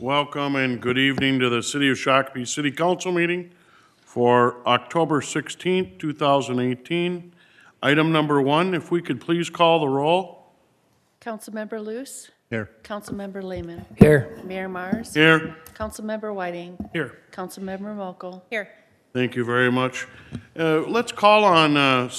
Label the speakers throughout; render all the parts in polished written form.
Speaker 1: welcome and good evening to the City of Shakopee City Council meeting for October 16th, 2018. Item number 1, if we could please call the roll.
Speaker 2: Councilmember Luce.
Speaker 3: Here.
Speaker 2: Councilmember Lehman.
Speaker 4: Here.
Speaker 2: Mayor Mars.
Speaker 1: Here.
Speaker 2: Councilmember Whiting.
Speaker 3: Here.
Speaker 2: Councilmember Mokel. Here.
Speaker 1: Thank you very much. Let's call on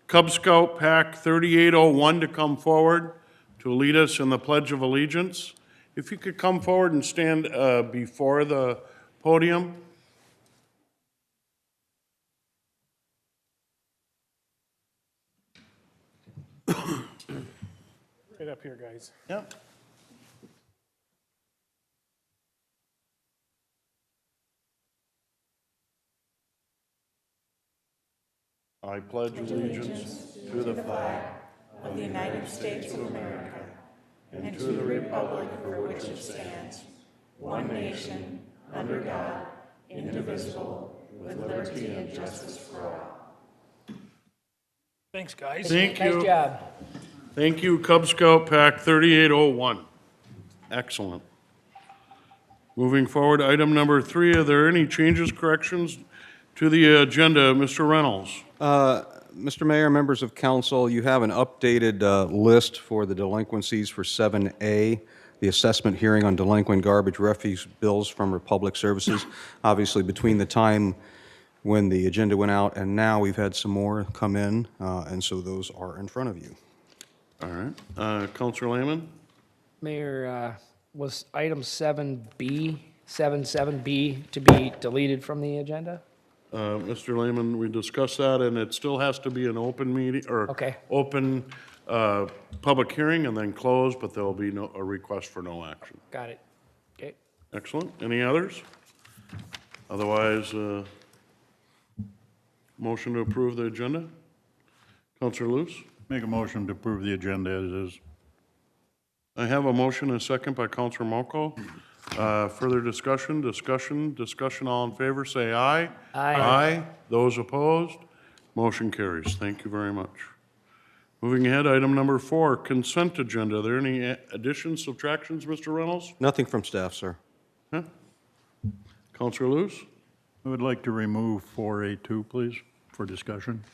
Speaker 1: Cub Scout Pack 3801 to come forward to lead us in the Pledge of Allegiance. If you could come forward and stand before the podium.
Speaker 3: Right up here, guys.
Speaker 1: Yep. I pledge allegiance to the flag
Speaker 5: of the United States of America and to the republic for which it stands, one nation, under God, indivisible, with liberty and justice for all.
Speaker 3: Thanks, guys.
Speaker 1: Thank you.
Speaker 4: Nice job.
Speaker 1: Thank you, Cub Scout Pack 3801. Excellent. Moving forward, item number 3, are there any changes, corrections to the agenda? Mr. Reynolds.
Speaker 6: Mr. Mayor, members of council, you have an updated list for the delinquencies for 7A, the assessment hearing on delinquent garbage refuse bills from Republic Services. Obviously, between the time when the agenda went out and now, we've had some more come in, and so those are in front of you.
Speaker 1: All right. Councilor Lehman?
Speaker 4: Mayor, was item 7B, 7B to be deleted from the agenda?
Speaker 1: Mr. Lehman, we discussed that, and it still has to be an open meeting, or
Speaker 4: Okay.
Speaker 1: open public hearing and then closed, but there'll be a request for no action.
Speaker 4: Got it. Okay.
Speaker 1: Excellent. Any others? Otherwise, motion to approve the agenda? Councilor Luce?
Speaker 3: Make a motion to approve the agenda as is.
Speaker 1: I have a motion and a second by Councilor Mokel. Further discussion, all in favor, say aye.
Speaker 4: Aye.
Speaker 1: Aye. Those opposed? Motion carries. Thank you very much. Moving ahead, item number 4, consent agenda. Are there any additions, subtractions, Mr. Reynolds?
Speaker 6: Nothing from staff, sir.
Speaker 1: Huh? Councilor Luce?
Speaker 3: I would like to remove 4A2, please, for discussion.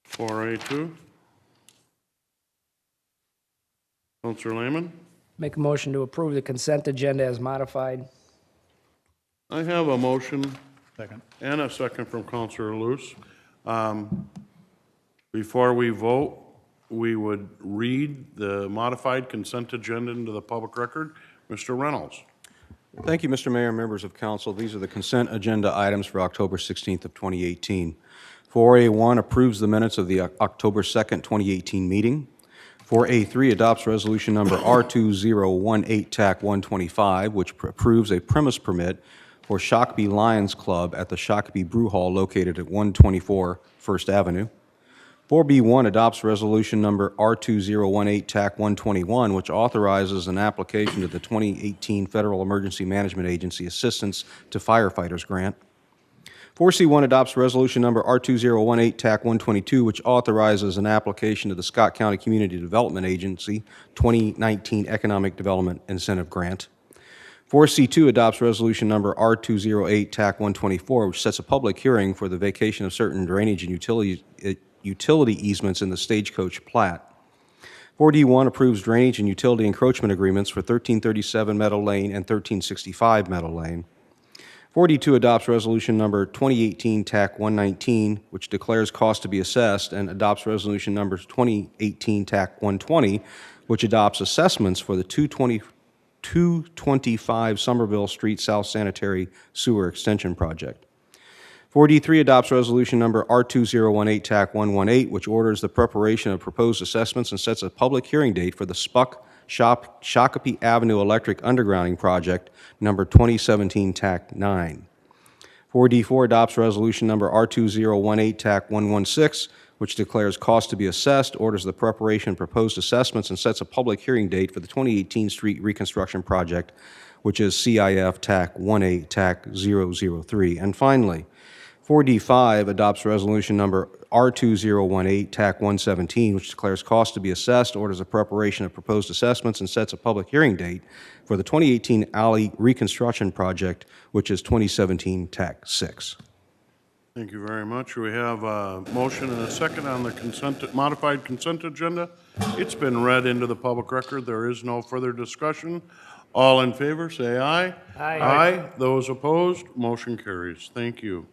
Speaker 1: 4A2. Councilor Lehman?
Speaker 4: Make a motion to approve the consent agenda as modified.
Speaker 1: I have a motion
Speaker 3: Second.
Speaker 1: and a second from Councilor Luce. Before we vote, we would read the modified consent agenda into the public record. Mr. Reynolds.
Speaker 6: Thank you, Mr. Mayor and members of council. These are the consent agenda items for October 16th of 2018. 4A1 approves the minutes of the October 2nd, 2018 meeting. 4A3 adopts resolution number R2018 TAC 125, which approves a premise permit for Shakopee Lions Club at the Shakopee Brew Hall located at 124 First Avenue. 4B1 adopts resolution number R2018 TAC 121, which authorizes an application to the 2018 Federal Emergency Management Agency Assistance to Firefighters Grant. 4C1 adopts resolution number R2018 TAC 122, which authorizes an application to the Scott County Community Development Agency 2019 Economic Development Incentive Grant. 4C2 adopts resolution number R208 TAC 124, which sets a public hearing for the vacation of certain drainage and utility easements in the Stagecoach plat. 4D1 approves drainage and utility encroachment agreements for 1337 Meadow Lane and 1365 Meadow Lane. 4D2 adopts resolution number 2018 TAC 119, which declares cost to be assessed, and adopts resolution number 2018 TAC 120, which adopts assessments for the 225 Somerville Street South Sanitary Sewer Extension Project. 4D3 adopts resolution number R2018 TAC 118, which orders the preparation of proposed assessments and sets a public hearing date for the Shakopee Avenue Electric Undergrounding Project, number 2017 TAC 9. 4D4 adopts resolution number R2018 TAC 116, which declares cost to be assessed, orders the preparation of proposed assessments, and sets a public hearing date for the 2018 Street Reconstruction Project, which is CIF TAC 18 TAC 003. And finally, 4D5 adopts resolution number R2018, TAC 117, which declares costs to be assessed, orders a preparation of proposed assessments, and sets a public hearing date for the 2018 alley reconstruction project, which is 2017 TAC 6.
Speaker 1: Thank you very much. We have a motion and a second on the modified consent agenda. It's been read into the public record. There is no further discussion. All in favor, say aye.
Speaker 4: Aye.
Speaker 1: Aye. Those opposed, motion carries. Thank you.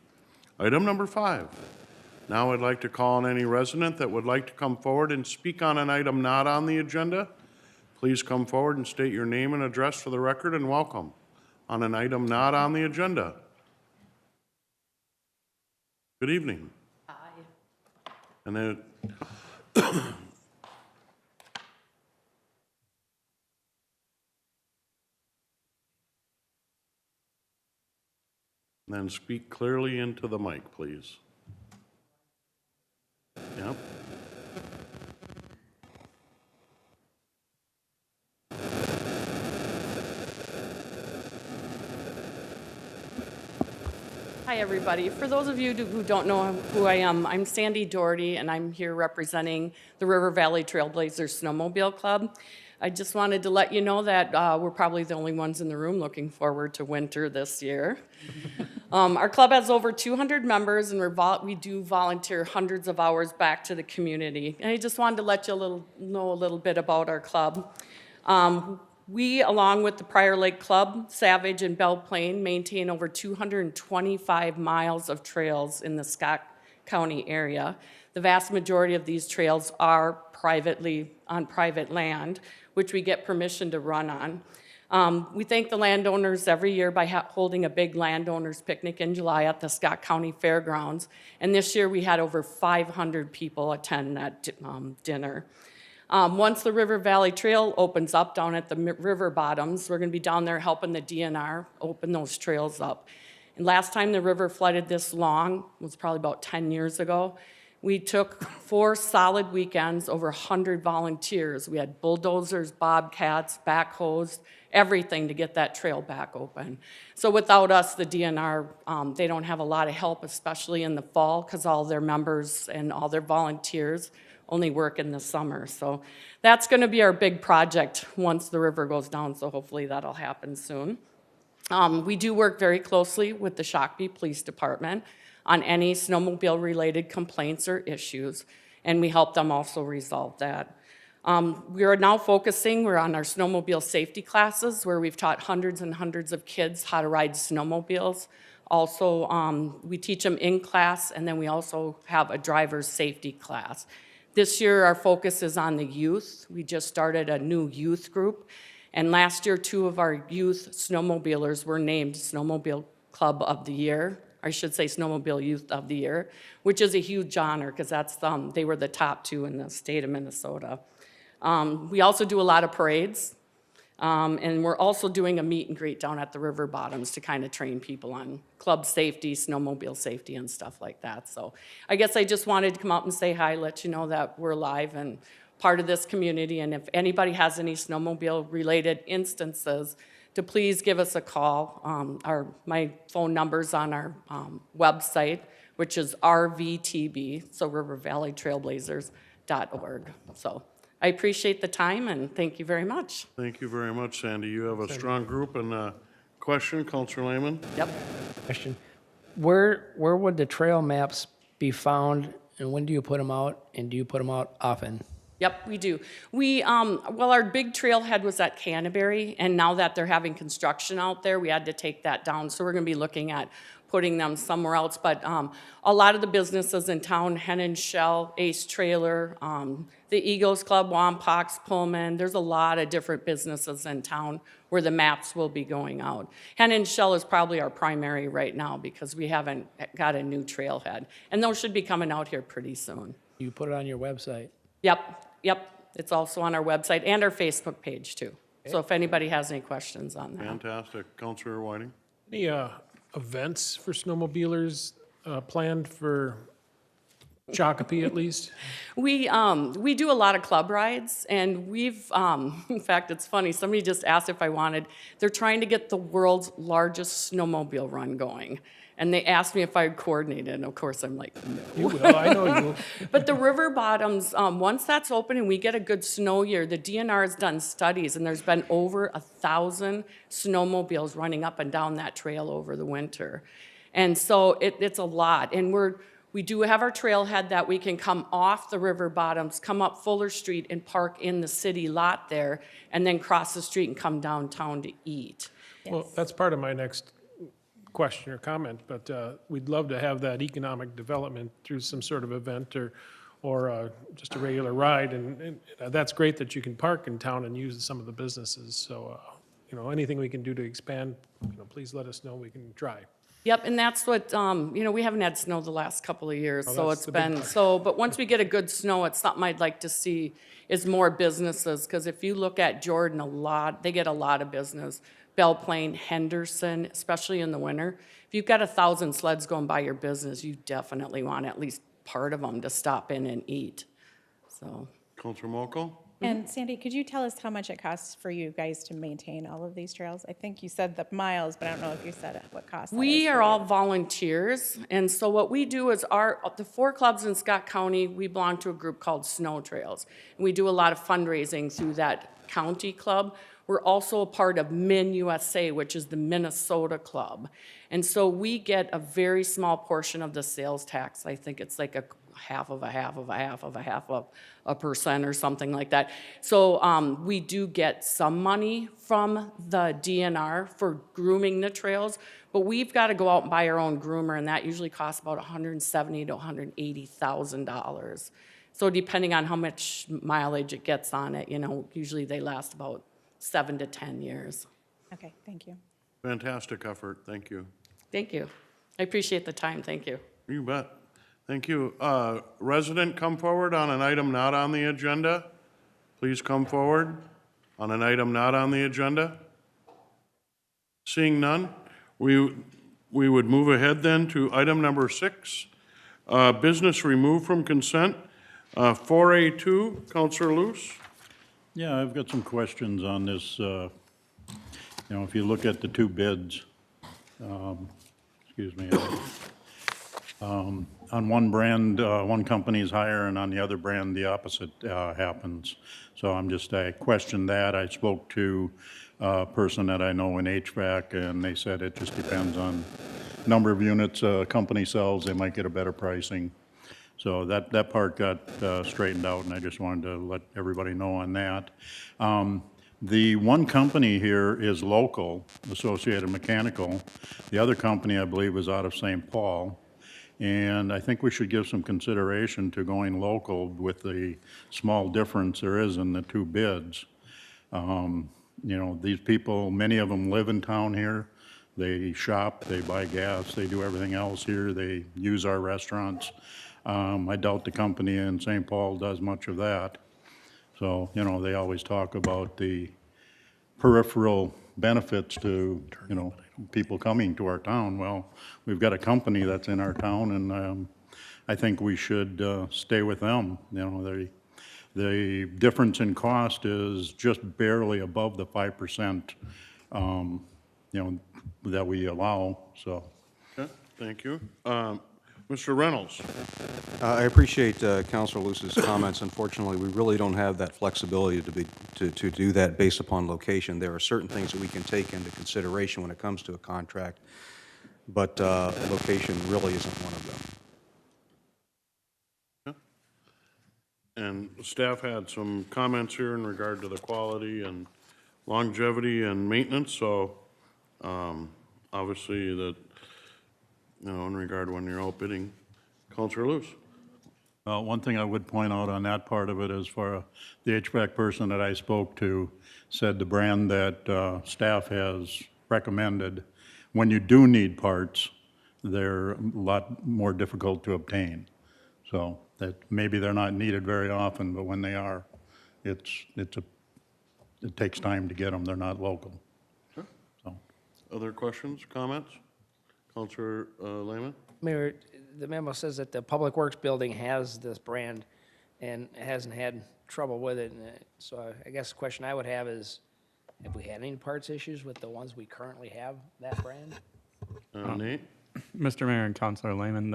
Speaker 1: Item number 5. Now I'd like to call on any resident that would like to come forward and speak on an item not on the agenda. Please come forward and state your name and address for the record, and welcome on an item not on the agenda. Good evening. Hi. And then, then speak clearly into the mic, please. Yep.
Speaker 7: Hi, everybody. For those of you who don't know who I am, I'm Sandy Doherty, and I'm here representing the River Valley Trailblazers Snowmobile Club. I just wanted to let you know that we're probably the only ones in the room looking forward to winter this year. Our club has over 200 members, and we do volunteer hundreds of hours back to the community. And I just wanted to let you know a little bit about our club. We, along with the Prior Lake Club, Savage, and Belle Plaine, maintain over 225 miles of trails in the Scott County area. The vast majority of these trails are on private land, which we get permission to run on. We thank the landowners every year by holding a big landowners picnic in July at the Scott County Fairgrounds. And this year we had over 500 people attend that dinner. Once the River Valley Trail opens up down at the river bottoms, we're going to be down there helping the DNR open those trails up. And last time the river flooded this long was probably about 10 years ago. We took 4 solid weekends, over 100 volunteers. We had bulldozers, bobcats, backhoes, everything to get that trail back open. So without us, the DNR, they don't have a lot of help, especially in the fall, because all their members and all their volunteers only work in the summer. So that's going to be our big project once the river goes down, so hopefully that'll happen soon. We do work very closely with the Shakopee Police Department on any snowmobile-related complaints or issues, and we help them also resolve that. We are now we're on our snowmobile safety classes, where we've taught hundreds and hundreds of kids how to ride snowmobiles. Also, we teach them in class, and then we also have a driver's safety class. This year, our focus is on the youth. We just started a new youth group, and last year, 2 of our youth snowmobilers were named Snowmobile Club of the Year. I should say Snowmobile Youth of the Year, which is a huge honor because they were the top 2 in the state of Minnesota. We also do a lot of parades, and we're also doing a meet and greet down at the river bottoms to kind of train people on club safety, snowmobile safety, and stuff like that. So I guess I just wanted to come out and say hi, let you know that we're alive and part of this community, and if anybody has any snowmobile-related instances, to please give us a call. My phone number's on our website, which is RVTB, so rivervalleytrailblazers.org. So I appreciate the time, and thank you very much.
Speaker 1: Thank you very much, Sandy. You have a strong group. And question, Councilor Lehman?
Speaker 7: Yep.
Speaker 4: Question. Where would the trail maps be found, and when do you put them out, and do you put them out often?
Speaker 7: Yep, we do. Well, our big trailhead was at Canterbury, and now that they're having construction out there, we had to take that down. So we're going to be looking at putting them somewhere else. But a lot of the businesses in town, Hen and Shell, Ace Trailer, the Eagles Club, Wampox, Pullman, there's a lot of different businesses in town where the maps will be going out. Hen and Shell is probably our primary right now because we haven't got a new trailhead. And those should be coming out here pretty soon.
Speaker 4: You put it on your website.
Speaker 7: Yep. It's also on our website and our Facebook page, too. So if anybody has any questions on that.
Speaker 1: Fantastic. Councilor Whiting?
Speaker 8: Any events for snowmobilers planned for Shakopee at least?
Speaker 7: We do a lot of club rides, and we've, in fact, it's funny, somebody just asked if I wanted, they're trying to get the world's largest snowmobile run going. And they asked me if I'd coordinate it, and of course, I'm like, no.
Speaker 8: You will, I know you will.
Speaker 7: But the river bottoms, once that's open and we get a good snow year, the DNR has done studies, and there's been over 1,000 snowmobiles running up and down that trail over the winter. And so it's a lot. And we do have our trailhead that we can come off the river bottoms, come up Fuller Street and park in the city lot there, and then cross the street and come downtown to eat.
Speaker 8: Well, that's part of my next question or comment, but we'd love to have that economic development through some sort of event or just a regular ride, and that's great that you can park in town and use some of the businesses. So, anything we can do to expand, please let us know. We can try.
Speaker 7: Yep, and that's what, we haven't had snow the last couple of years, so
Speaker 8: that's
Speaker 7: it's
Speaker 8: the big
Speaker 7: been,
Speaker 8: part.
Speaker 7: but once we get a good snow, it's something I'd like to see is more businesses, because if you look at Jordan, they get a lot of business. Belle Plaine, Henderson, especially in the winter. If you've got 1,000 sleds going by your business, you definitely want at least part of them to stop in and eat, so.
Speaker 1: Counselor Mokel?
Speaker 5: And Sandy, could you tell us how much it costs for you guys to maintain all of these trails? I think you said the miles, but I don't know if you said what cost that is
Speaker 7: We
Speaker 5: for
Speaker 7: are
Speaker 5: you.
Speaker 7: all volunteers, and so what we do is the 4 clubs in Scott County, we belong to a group called Snow Trails. And we do a lot of fundraising through that county club. We're also a part of MinUSA, which is the Minnesota club. And so we get a very small portion of the sales tax. I think it's like a half of a percent or something like that. So we do get some money from the DNR for grooming the trails, but we've got to go out and buy our own groomer, and that usually costs about $170,000 to $180,000. So depending on how much mileage it gets on it, usually they last about 7 to 10 years.
Speaker 5: Okay, thank you.
Speaker 1: Fantastic effort, thank you.
Speaker 7: Thank you. I appreciate the time, thank you.
Speaker 1: You bet. Thank you. Resident, come forward on an item not on the agenda. Please come forward on an item not on the agenda. Seeing none, we would move ahead then to item number 6, business removed from consent. 4A2, Counselor Loose.
Speaker 3: Yeah, I've got some questions on this. If you look at the 2 bids, excuse me, on one brand, one company's higher, and on the other brand, the opposite happens. So I questioned that. I spoke to a person that I know in HVAC, and they said it just depends on number of units a company sells. They might get a better pricing. So that part got straightened out, and I just wanted to let everybody know on that. The one company here is local, Associated Mechanical. The other company, I believe, is out of St. Paul. And I think we should give some consideration to going local with the small difference there is in the 2 bids. These people, many of them live in town here. They shop, they buy gas, they do everything else here. They use our restaurants. I doubt the company in St. Paul does much of that. So, they always talk about the peripheral benefits to, people coming to our town. Well, we've got a company that's in our town, and I think we should stay with them. The difference in cost is just barely above the 5%, that we allow, so.
Speaker 1: Okay, thank you. Mr. Reynolds.
Speaker 6: I appreciate Councilor Luce's comments. Unfortunately, we really don't have that flexibility to do that based upon location. There are certain things that we can take into consideration when it comes to a contract, but location really isn't one of them.
Speaker 1: And staff had some comments here in regard to the quality and longevity and maintenance, so obviously that, in regard when you're out bidding. Counselor Loose.
Speaker 3: One thing I would point out on that part of it is for the HVAC person that I spoke to said the brand that staff has recommended, when you do need parts, they're a lot more difficult to obtain. So that maybe they're not needed very often, but when they are, it takes time to get them. They're not local.
Speaker 1: Sure.
Speaker 3: So.
Speaker 1: Other questions, comments? Counselor Lehman?
Speaker 4: Mayor, the memo says that the Public Works building has this brand and hasn't had trouble with it. And so I guess the question I would have is, have we had any parts issues with the ones we currently have, that brand?
Speaker 1: Nate?
Speaker 9: Mr. Mayor and Councilor Lehman,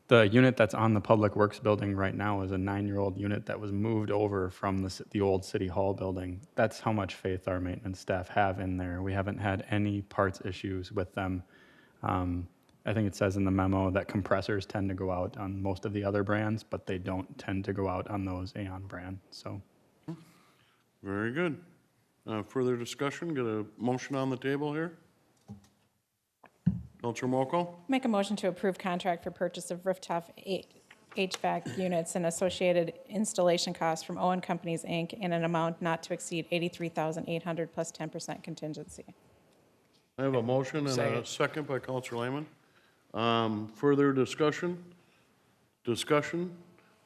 Speaker 9: the unit that's on the Public Works building right now is a 9-year-old unit that was moved over from the old City Hall building. That's how much faith our maintenance staff have in there. We haven't had any parts issues with them. I think it says in the memo that compressors tend to go out on most of the other brands, but they don't tend to go out on those Aon brand, so.
Speaker 1: Very good. Further discussion, get a motion on the table here? Counselor Mokel?
Speaker 5: Make a motion to approve contract for purchase of rooftop HVAC units and associated installation costs from Owen Companies, Inc. in an amount not to exceed $83,800 plus 10% contingency.
Speaker 1: I have a motion and a second by Counselor Lehman. Further discussion? Discussion?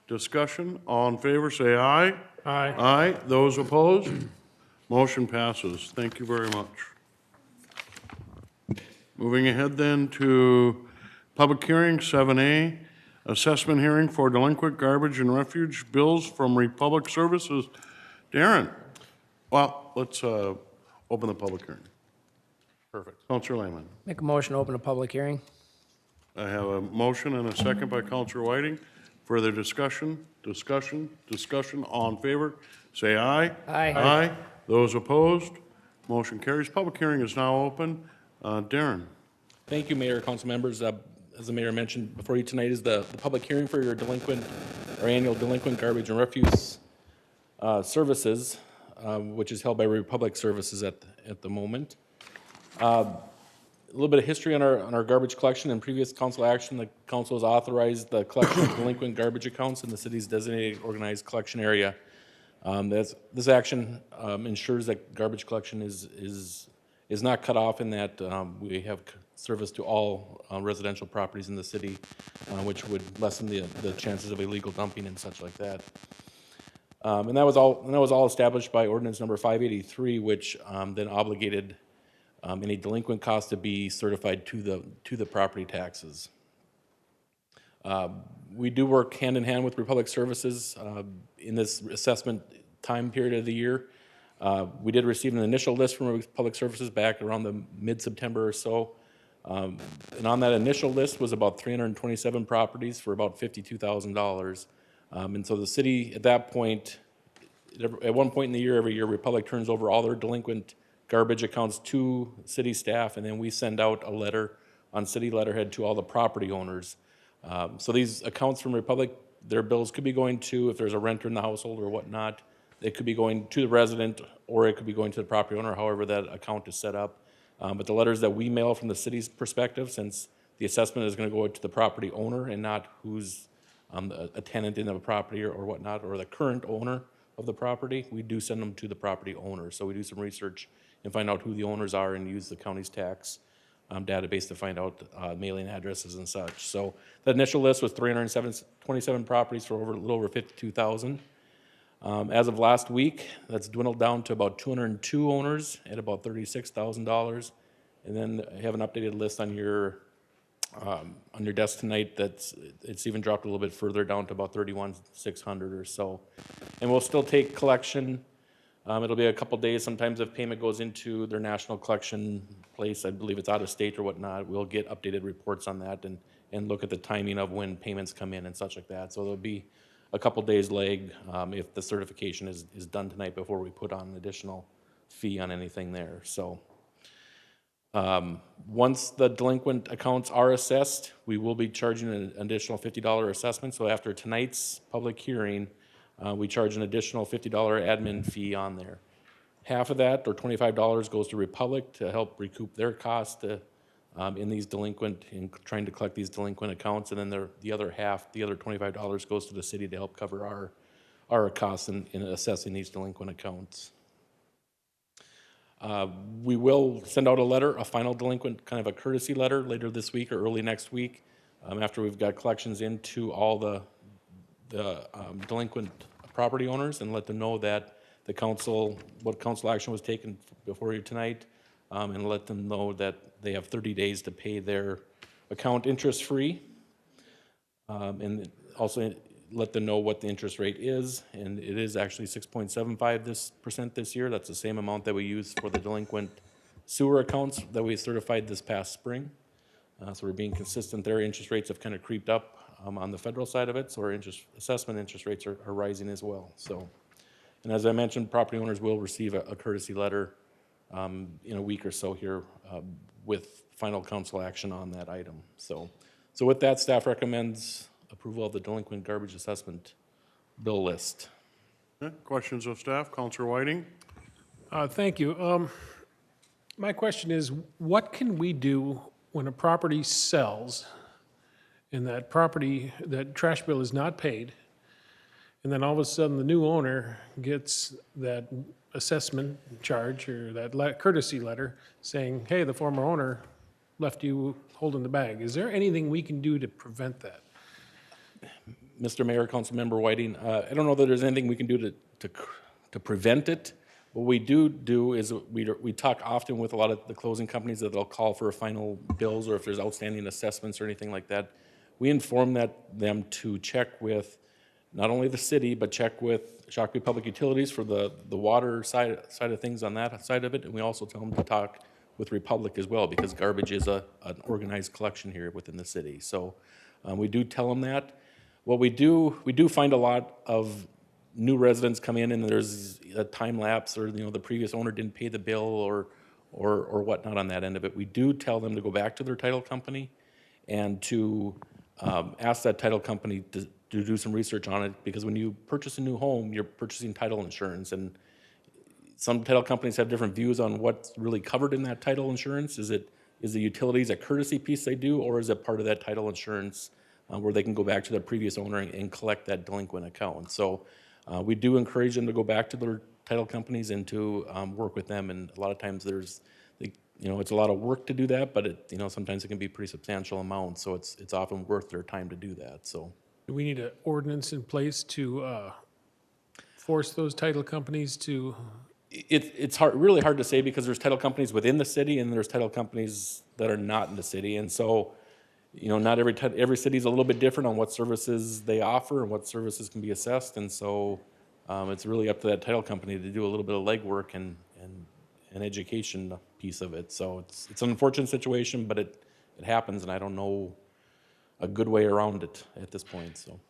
Speaker 1: Discussion? All in favor, say aye.
Speaker 8: Aye.
Speaker 1: Aye. Those opposed? Motion passes. Thank you very much. Moving ahead then to public hearing 7A, assessment hearing for delinquent garbage and refuge bills from Republic Services. Darren, well, let's open the public hearing. Perfect. Counselor Lehman.
Speaker 4: Make a motion to open a public hearing.
Speaker 1: I have a motion and a second by Counselor Whiting. Further discussion, discussion, discussion. All in favor, say aye.
Speaker 4: Aye.
Speaker 1: Aye. Those opposed, motion carries. Public hearing is now open. Darren.
Speaker 10: Thank you, Mayor, council members. As the mayor mentioned before you tonight is the public hearing for your annual delinquent garbage and refuse services, which is held by Republic Services at the moment. A little bit of history on our garbage collection. In previous council action, the council has authorized the collection of delinquent garbage accounts in the city's designated organized collection area. This action ensures that garbage collection is not cut off, and that we have service to all residential properties in the city, which would lessen the chances of illegal dumping and such like that. And that was all established by ordinance number 583, which then obligated any delinquent costs to be certified to the property taxes. We do work hand in hand with Republic Services in this assessment time period of the year. We did receive an initial list from Public Services back around the mid-September or so. And on that initial list was about 327 properties for about $52,000. And so the city, at that point, at one point in the year, every year, Republic turns over all their delinquent garbage accounts to city staff, and then we send out a letter on city letterhead to all the property owners. So these accounts from Republic, their bills could be going to, if there's a renter in the household or whatnot, it could be going to the resident, or it could be going to the property owner, however that account is set up. But the letters that we mail from the city's perspective, since the assessment is going to go to the property owner and not who's a tenant in the property or whatnot, or the current owner of the property, we do send them to the property owner. So we do some research and find out who the owners are and use the county's tax database to find out mailing addresses and such. So the initial list was 327 properties for a little over 52,000. As of last week, that's dwindled down to about 202 owners at about $36,000. And then I have an updated list on your desk tonight it's even dropped a little bit further down to about 31,600 or so. And we'll still take collection. It'll be a couple days. Sometimes if payment goes into their national collection place, I believe it's out of state or whatnot, we'll get updated reports on that and look at the timing of when payments come in and such like that. So there'll be a couple days lag if the certification is done tonight before we put on an additional fee on anything there. So once the delinquent accounts are assessed, we will be charging an additional $50 assessment. So after tonight's public hearing, we charge an additional $50 admin fee on there. Half of that, or $25, goes to Republic to help recoup their costs in these delinquent, in trying to collect these delinquent accounts, and then the other half, the other $25, goes to the city to help cover our costs in assessing these delinquent accounts. We will send out a letter, a final delinquent, kind of a courtesy letter later this week or early next week, after we've got collections into all the delinquent property owners, and let them know that what council action was taken before you tonight, and let them know that they have 30 days to pay their account interest-free, and also let them know what the interest rate is, and it is actually 6.75% this year. That's the same amount that we used for the delinquent sewer accounts that we certified this past spring. So we're being consistent there. Interest rates have kind of creeped up on the federal side of it, so our assessment interest rates are rising as well. So, and as I mentioned, property owners will receive a courtesy letter in a week or so here with final council action on that item. So with that, staff recommends approval of the delinquent garbage assessment bill list.
Speaker 1: Okay, questions of staff? Counselor Whiting?
Speaker 8: Thank you. My question is, what can we do when a property sells and that trash bill is not paid, and then all of a sudden the new owner gets that assessment charge or that courtesy letter saying, hey, the former owner left you holding the bag? Is there anything we can do to prevent that?
Speaker 10: Mr. Mayor, Councilmember Whiting, I don't know that there's anything we can do to prevent it. What we do is we talk often with a lot of the closing companies that they'll call for final bills, or if there's outstanding assessments or anything like that. We inform them to check with not only the city, but check with Shakopee Public Utilities for the water side of things on that side of it. And we also tell them to talk with Republic as well, because garbage is an organized collection here within the city. So we do tell them that. What we do find a lot of new residents come in and there's a time lapse, or the previous owner didn't pay the bill or whatnot on that end of it. We do tell them to go back to their title company and to ask that title company to do some research on it, because when you purchase a new home, you're purchasing title insurance, and some title companies have different views on what's really covered in that title insurance. Is the utilities a courtesy piece they do, or is it part of that title insurance where they can go back to their previous owner and collect that delinquent account? So we do encourage them to go back to their title companies and to work with them. And a lot of times it's a lot of work to do that, but sometimes it can be pretty substantial amounts. So it's often worth their time to do that. So
Speaker 8: Do we need an ordinance in place to force those title companies to?
Speaker 10: it's really hard to say, because there's title companies within the city and there's title companies that are not in the city. And so, not every city is a little bit different on what services they offer and what services can be assessed. And so it's really up to that title company to do a little bit of legwork and an education piece of it. So it's an unfortunate situation, but it happens, and I don't know a good way around it at this point. So,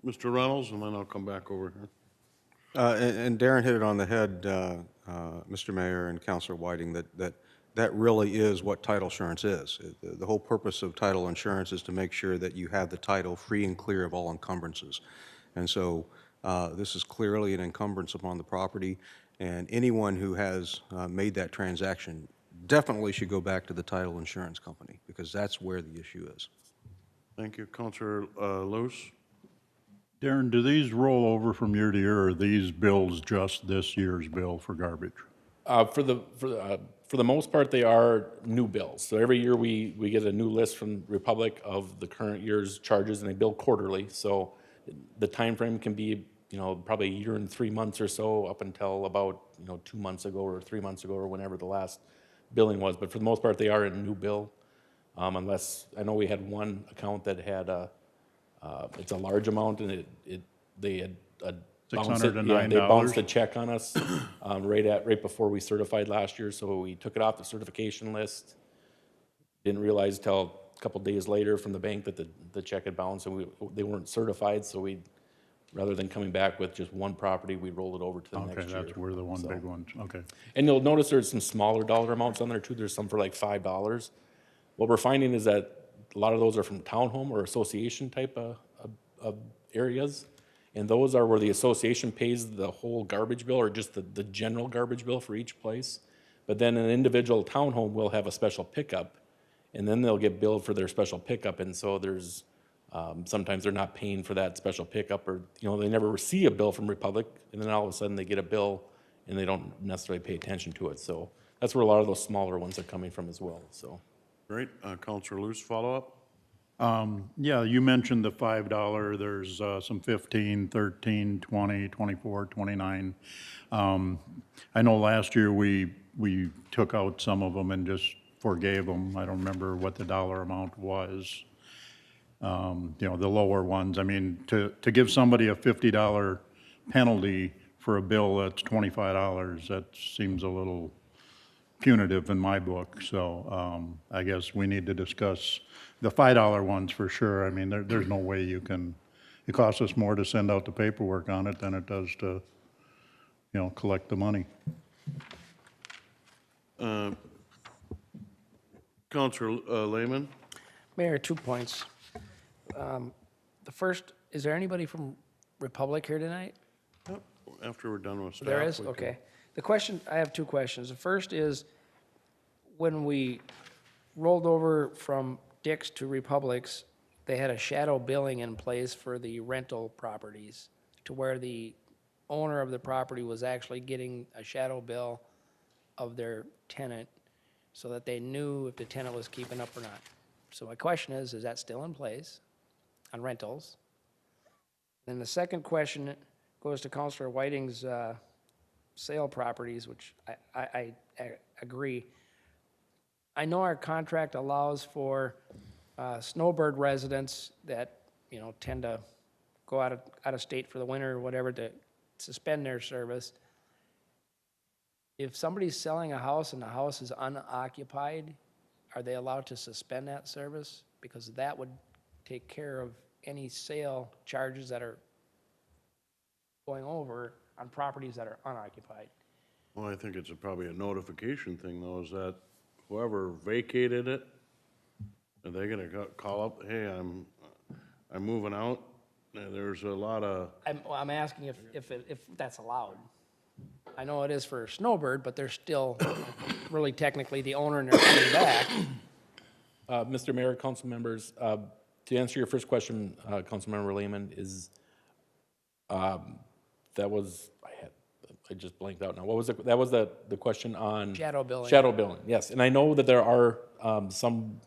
Speaker 1: Mr. Reynolds, and then I'll come back over here.
Speaker 6: And Darren hit it on the head, Mr. Mayor and Councilor Whiting, that really is what title insurance is. The whole purpose of title insurance is to make sure that you have the title free and clear of all encumbrances. And so this is clearly an encumbrance upon the property, and anyone who has made that transaction definitely should go back to the title insurance company, because that's where the issue is.
Speaker 1: Thank you. Counselor Luce?
Speaker 3: Darren, do these roll over from year to year, or are these bills just this year's bill for garbage?
Speaker 10: For the most part, they are new bills. So every year we get a new list from Republic of the current year's charges, and they bill quarterly. So the time frame can be probably a year and 3 months or so, up until about 2 months ago or 3 months ago, or whenever the last billing was. But for the most part, they are a new bill, unless I know we had one account that had it's a large amount, and they had bounced it. Yeah, they bounced a check on us right before we certified last year. So we took it off the certification list. Didn't realize till a couple days later from the bank that the check had bounced, and they weren't certified. So rather than coming back with just one property, we rolled it over to the next year.
Speaker 3: Okay, that's where the one big one. Okay.
Speaker 10: And you'll notice there's some smaller dollar amounts on there too. There's some for like $5. What we're finding is that a lot of those are from townhome or association type of areas. And those are where the association pays the whole garbage bill, or just the general garbage bill for each place. But then an individual townhome will have a special pickup, and then they'll get billed for their special pickup. And so there's sometimes they're not paying for that special pickup, or they never see a bill from Republic, and then all of a sudden they get a bill and they don't necessarily pay attention to it. So that's where a lot of those smaller ones are coming from as well. So.
Speaker 1: Great. Counselor Luce, follow up?
Speaker 3: Yeah, you mentioned the $5. There's some 15, 13, 20, 24, 29. I know last year we took out some of them and just forgave them. I don't remember what the dollar amount was. The lower ones. I mean, to give somebody a $50 penalty for a bill that's $25, that seems a little punitive in my book, so I guess we need to discuss the $5 ones for sure. I mean, there's no way you can, it costs us more to send out the paperwork on it than it does to, collect the money.
Speaker 1: Counselor Lehman?
Speaker 4: Mayor, 2 points. The first, is there anybody from Republic here tonight?
Speaker 1: After we're done with staff.
Speaker 4: There is?
Speaker 1: we can-
Speaker 4: Okay. The question, I have 2 questions. The first is, when we rolled over from Dick's to Republic's, they had a shadow billing in place for the rental properties to where the owner of the property was actually getting a shadow bill of their tenant so that they knew if the tenant was keeping up or not. So my question is that still in place on rentals? Then the second question goes to Counselor Whiting's sale properties, which I agree. I know our contract allows for snowbird residents that, tend to go out of state for the winter or whatever to suspend their service. If somebody's selling a house and the house is unoccupied, are they allowed to suspend that service? Because that would take care of any sale charges that are going over on properties that are unoccupied.
Speaker 1: Well, I think it's probably a notification thing, though, is that whoever vacated it, are they gonna call up, hey, I'm moving out? There's a lot of,
Speaker 4: I'm asking if that's allowed. I know it is for Snowbird, but they're still really technically the owner and they're coming back.
Speaker 10: Mr. Mayor, council members, to answer your first question, Councilmember Lehman, is, that was, I just blanked out now. What was it? That was the question on?
Speaker 4: Shadow billing.
Speaker 10: Shadow billing, yes. And I know that there are some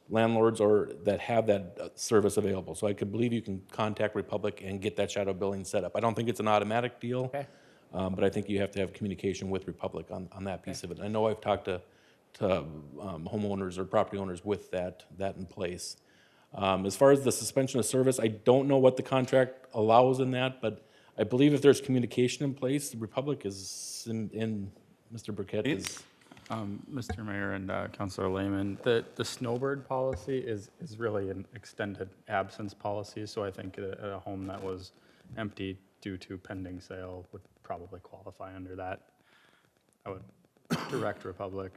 Speaker 10: landlords that have that service available. So I could believe you can contact Republic and get that shadow billing set up. I don't think it's an automatic deal.
Speaker 4: Okay.
Speaker 10: But I think you have to have communication with Republic on that piece of it. I know I've talked to homeowners or property owners with that in place. As far as the suspension of service, I don't know what the contract allows in that, but I believe if there's communication in place, the Republic is in Mr. Burkett is.
Speaker 9: Mr. Mayor and Councilor Lehman, the snowbird policy is really an extended absence policy, so I think a home that was empty due to pending sale would probably qualify under that. I would direct Republic,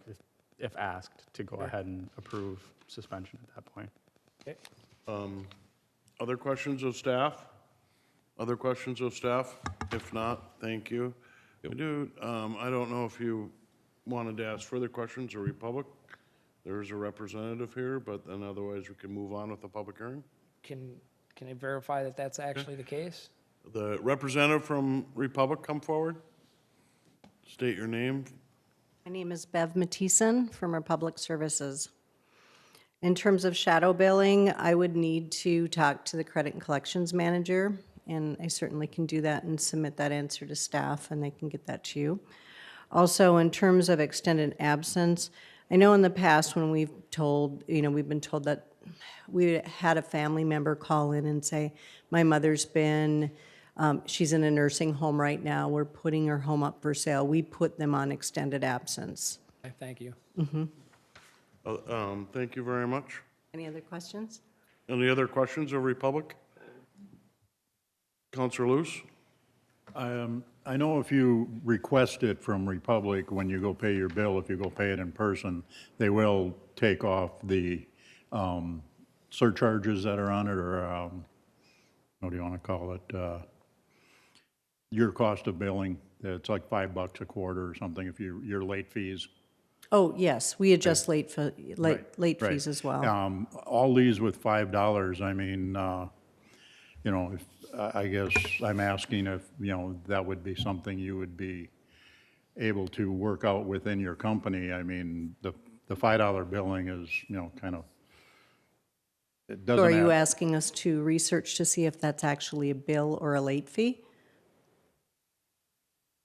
Speaker 9: if asked, to go ahead and approve suspension at that point.
Speaker 4: Okay.
Speaker 1: other questions of staff? Other questions of staff? If not, thank you. I don't know if you wanted to ask further questions of Republic. There is a representative here, but then otherwise we can move on with the public hearing.
Speaker 4: Can I verify that that's actually the case?
Speaker 1: The representative from Republic, come forward. State your name.
Speaker 5: My name is Bev Matison from Republic Services. In terms of shadow billing, I would need to talk to the credit and collections manager, and I certainly can do that and submit that answer to staff, and they can get that to you. Also, in terms of extended absence, I know in the past when we've been told that we had a family member call in and say, my mother's been, she's in a nursing home right now, we're putting her home up for sale. We put them on extended absence.
Speaker 4: Thank you.
Speaker 1: Thank you very much.
Speaker 5: Any other questions?
Speaker 1: Any other questions of Republic? Counselor Luce?
Speaker 3: I know if you request it from Republic, when you go pay your bill, if you go pay it in person, they will take off the surcharges that are on it, or what do you want to call it? Your cost of billing. It's like $5 a quarter or something if your late fees.
Speaker 5: Oh, yes, we adjust late fees
Speaker 3: Right.
Speaker 5: as well.
Speaker 3: All these with $5, I mean, if, I guess I'm asking if, that would be something you would be able to work out within your company. I mean, the $5 billing is, kind of, it
Speaker 5: So
Speaker 3: doesn't
Speaker 5: are you
Speaker 3: have-
Speaker 5: asking us to research to see if that's actually a bill or a late fee?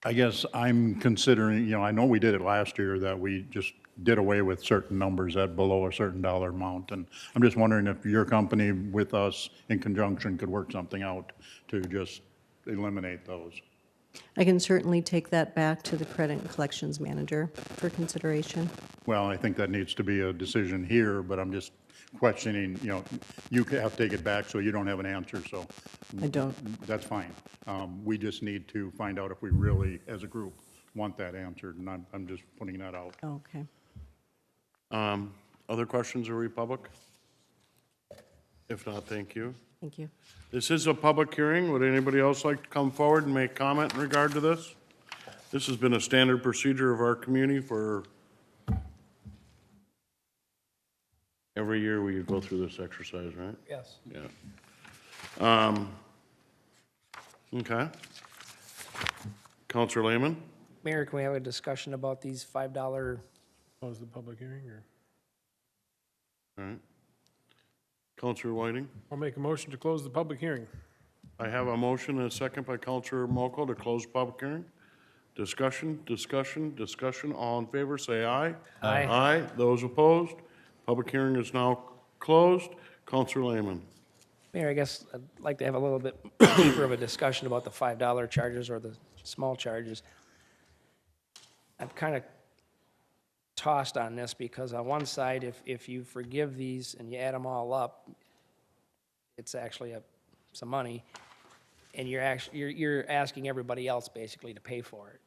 Speaker 3: I guess I'm considering, I know we did it last year, that we just did away with certain numbers at below a certain dollar amount. And I'm just wondering if your company with us in conjunction could work something out to just eliminate those.
Speaker 11: I can certainly take that back to the credit and collections manager for consideration.
Speaker 3: Well, I think that needs to be a decision here, but I'm just questioning, you know, you have to take it back so you don't have an answer, so.
Speaker 11: I don't.
Speaker 3: That's fine. We just need to find out if we really, as a group, want that answered, and I'm just putting that out.
Speaker 11: Okay.
Speaker 1: Other questions of Republic? If not, thank you.
Speaker 11: Thank you.
Speaker 1: This is a public hearing. Would anybody else like to come forward and make comment in regard to this? This has been a standard procedure of our community for every year we go through this exercise, right?
Speaker 4: Yes.
Speaker 1: Yeah. Okay. Counselor Lehman?
Speaker 4: Mayor, can we have a discussion about these $5?
Speaker 8: Close the public hearing, or?
Speaker 1: All right. Counselor Whiting?
Speaker 8: I'll make a motion to close the public hearing.
Speaker 1: I have a motion and a second by Counselor Mokel to close the public hearing. Discussion, discussion, discussion. All in favor, say aye.
Speaker 4: Aye.
Speaker 1: Aye. Those opposed? Public hearing is now closed. Counselor Lehman?
Speaker 4: Mayor, I guess I'd like to have a little bit deeper of a discussion about the $5 charges or the small charges. I'm kind of tossed on this because on one side, if you forgive these and you add them all up, it's actually some money, and you're asking everybody else basically to pay for it.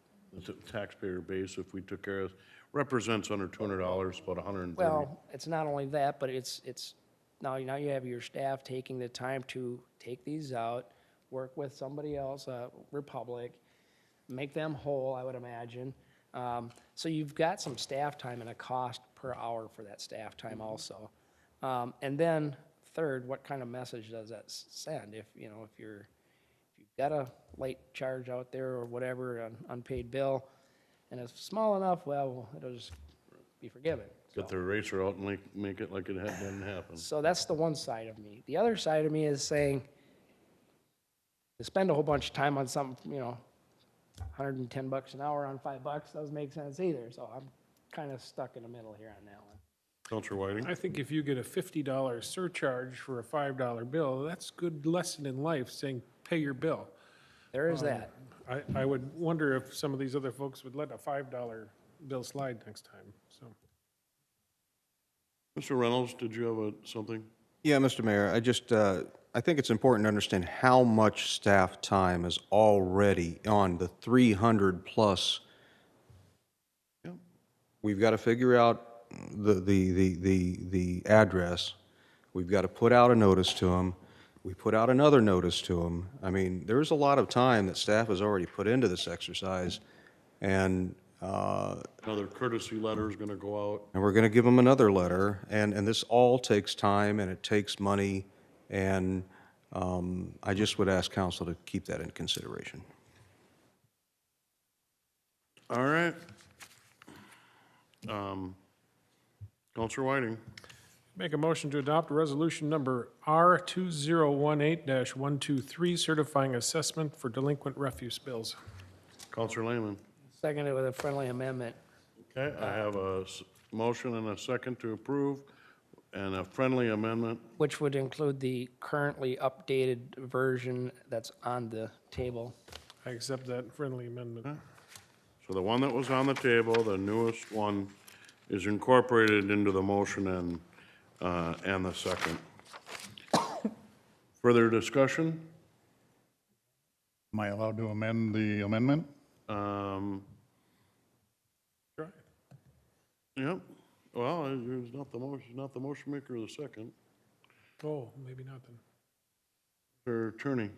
Speaker 1: The taxpayer base, if we took care of, represents under $200, about 130.
Speaker 4: Well, it's not only that, but it's now you have your staff taking the time to take these out, work with somebody else, Republic, make them whole, I would imagine. So you've got some staff time and a cost per hour for that staff time also. And then third, what kind of message does that send? If you've got a late charge out there or whatever, an unpaid bill, and it's small enough, well, it'll just be forgiven.
Speaker 1: Get the eraser out and make it like it didn't happen.
Speaker 4: So that's the one side of me. The other side of me is saying, to spend a whole bunch of time on something, $110 an hour on $5 doesn't make sense either. So I'm kind of stuck in the middle here on that one.
Speaker 1: Counselor Whiting?
Speaker 8: I think if you get a $50 surcharge for a $5 bill, that's a good lesson in life, saying pay your bill.
Speaker 4: There is that.
Speaker 8: I would wonder if some of these other folks would let a $5 bill slide next time, so.
Speaker 1: Mr. Reynolds, did you have something?
Speaker 6: Yeah, Mr. Mayor, I think it's important to understand how much staff time is already on the 300-plus.
Speaker 1: Yeah.
Speaker 6: We've got to figure out the address. We've got to put out a notice to them. We put out another notice to them. I mean, there's a lot of time that staff has already put into this exercise, and
Speaker 1: Another courtesy letter is going to go out.
Speaker 6: we're going to give them another letter, and this all takes time, and it takes money, and I just would ask council to keep that in consideration.
Speaker 1: All right. Counselor Whiting?
Speaker 8: Make a motion to adopt resolution number R2018-123, certifying assessment for delinquent refuse bills.
Speaker 1: Counselor Lehman?
Speaker 4: Seconded with a friendly amendment.
Speaker 1: Okay, I have a motion and a second to approve and a friendly amendment.
Speaker 4: Which would include the currently updated version that's on the table.
Speaker 8: I accept that friendly amendment.
Speaker 1: So the one that was on the table, the newest one, is incorporated into the motion and the second. Further discussion?
Speaker 3: Am I allowed to amend the amendment?
Speaker 1: Try. Yep. Well, there's not the motion maker or the second.
Speaker 8: Oh, maybe not then.
Speaker 1: Or attorney.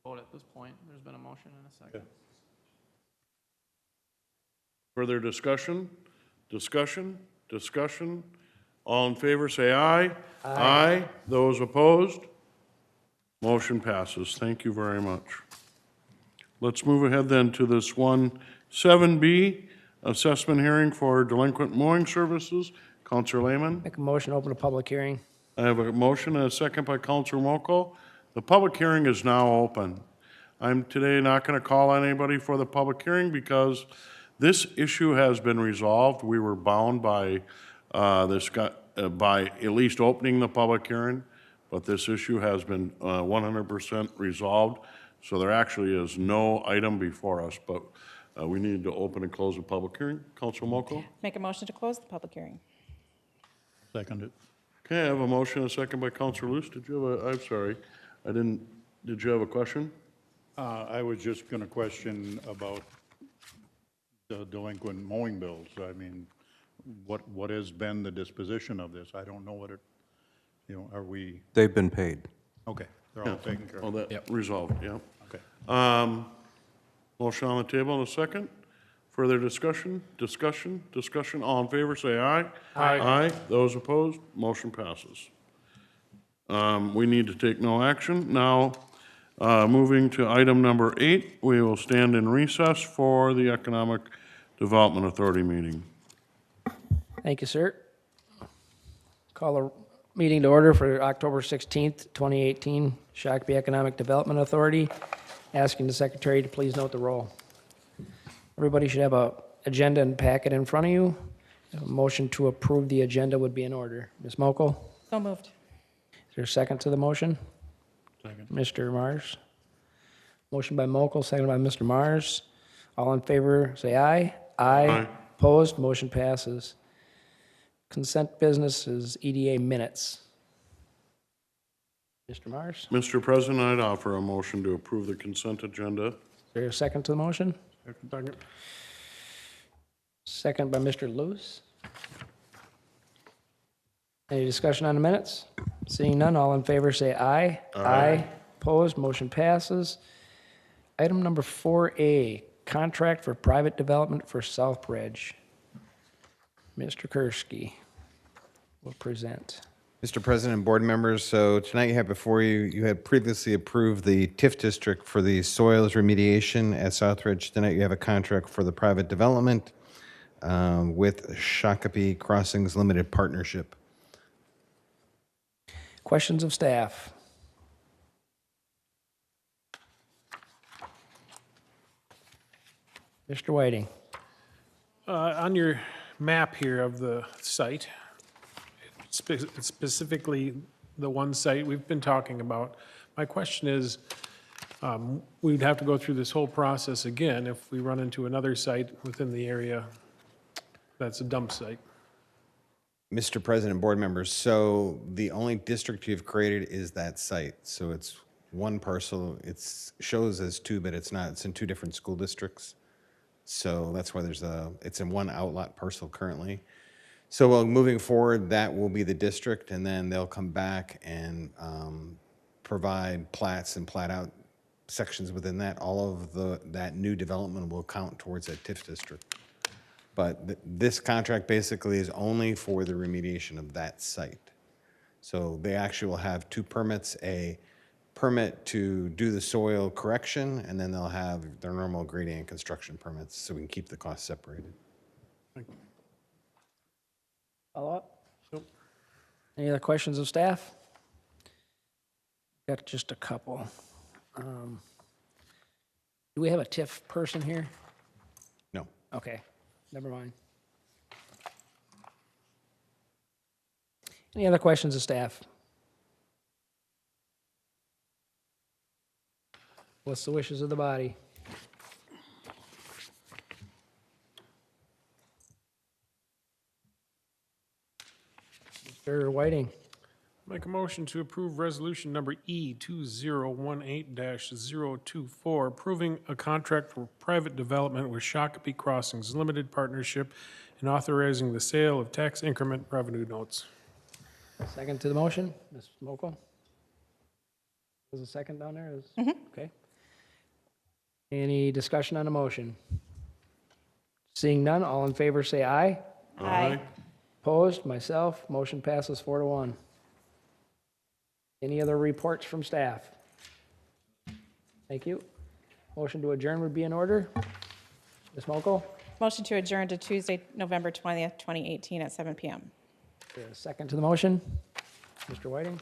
Speaker 12: Vote at this point. There's been a motion and a second.
Speaker 1: Further discussion? Discussion? Discussion? All in favor, say aye. Aye. Those opposed? Motion passes. Thank you very much. Let's move ahead then to this 7B, assessment hearing for delinquent mowing services. Counselor Lehman?
Speaker 4: Make a motion to open a public hearing.
Speaker 1: I have a motion and a second by Counselor Mokel. The public hearing is now open. I'm today not going to call on anybody for the public hearing because this issue has been resolved. We were bound by by at least opening the public hearing, but this issue has been 100% resolved. So there actually is no item before us, but we need to open and close the public hearing. Council Mokel?
Speaker 5: Make a motion to close the public hearing.
Speaker 3: Second it.
Speaker 1: Okay, I have a motion, and a second by Councilor Luce. Did you have I'm sorry, I didn't, did you have a question?
Speaker 3: I was just going to question about the delinquent mowing bills. I mean, what has been the disposition of this? I don't know what it, are we,
Speaker 6: They've been paid.
Speaker 3: okay, they're all taken care
Speaker 1: Oh,
Speaker 3: of.
Speaker 1: that resolved, yeah.
Speaker 3: Okay.
Speaker 1: Motion on the table in a second. Further discussion, all in favor, say aye. Aye. Those opposed, motion passes. We need to take no action. Now, moving to item number 8, we will stand in recess for the Economic Development Authority meeting.
Speaker 4: Thank you, sir. Call the meeting to order for October 16th, 2018, Shakopee Economic Development Authority. Asking the secretary to please note the roll. Everybody should have a agenda and packet in front of you. A motion to approve the agenda would be in order. Ms. Mokel,
Speaker 5: So moved.
Speaker 4: is there a second to the motion?
Speaker 3: Second.
Speaker 4: Mr. Mars? Motion by Mokel, second by Mr. Mars. All in favor, say aye.
Speaker 1: Aye.
Speaker 4: Opposed, motion passes. Consent business is EDA minutes. Mr. Mars, is
Speaker 1: Mr. President, I'd offer a motion to approve the consent agenda.
Speaker 4: there a second to the motion?
Speaker 8: Second.
Speaker 4: Second by Mr. Luce. Any discussion on the minutes? Seeing none, all in favor say aye. Aye. Opposed, motion passes. Item number 4A, contract for private development for Southbridge. Mr. Kursky will present.
Speaker 13: Mr. President and board members, so tonight you have before you, you had previously approved the TIF district for the soils remediation at Southridge. Tonight you have a contract for the private development with Shakopee Crossings Limited Partnership.
Speaker 4: Questions of staff? Mr. Whiting.
Speaker 8: On your map here of the site, specifically the one site we've been talking about, my question is, we'd have to go through this whole process again if we run into another site within the area that's a dump site.
Speaker 13: Mr. President, board members, so the only district you've created is that site. So it's one parcel. It shows as two, but it's not. It's in two different school districts. So that's why it's in one outlot parcel currently. So moving forward, that will be the district, and then they'll come back and provide plats and plat out sections within that. All of that new development will count towards that TIF district. But this contract basically is only for the remediation of that site. So they actually will have two permits, a permit to do the soil correction, and then they'll have their normal grading and construction permits, so we can keep the costs separated.
Speaker 4: Follow up? Any other questions of staff? Got just a couple. Do we have a TIF person here?
Speaker 13: No.
Speaker 4: Okay, never mind. Any other questions of staff? What's the wishes of the body? Mr. Whiting.
Speaker 8: Make a motion to approve resolution number E 2018-024, approving a contract for private development with Shakopee Crossings Limited Partnership and authorizing the sale of tax increment revenue notes.
Speaker 4: Second to the motion, Ms. Mokel? There's a second down there? Okay. Any discussion on the motion? Seeing none, all in favor say aye.
Speaker 5: Aye.
Speaker 4: Opposed, myself, motion passes 4-1. Any other reports from staff? Thank you. Motion to adjourn would be in order. Ms. Mokel?
Speaker 5: Motion to adjourn to Tuesday, November 20th, 2018 at 7 p.m.
Speaker 4: Is there a second to the motion? Mr. Whiting?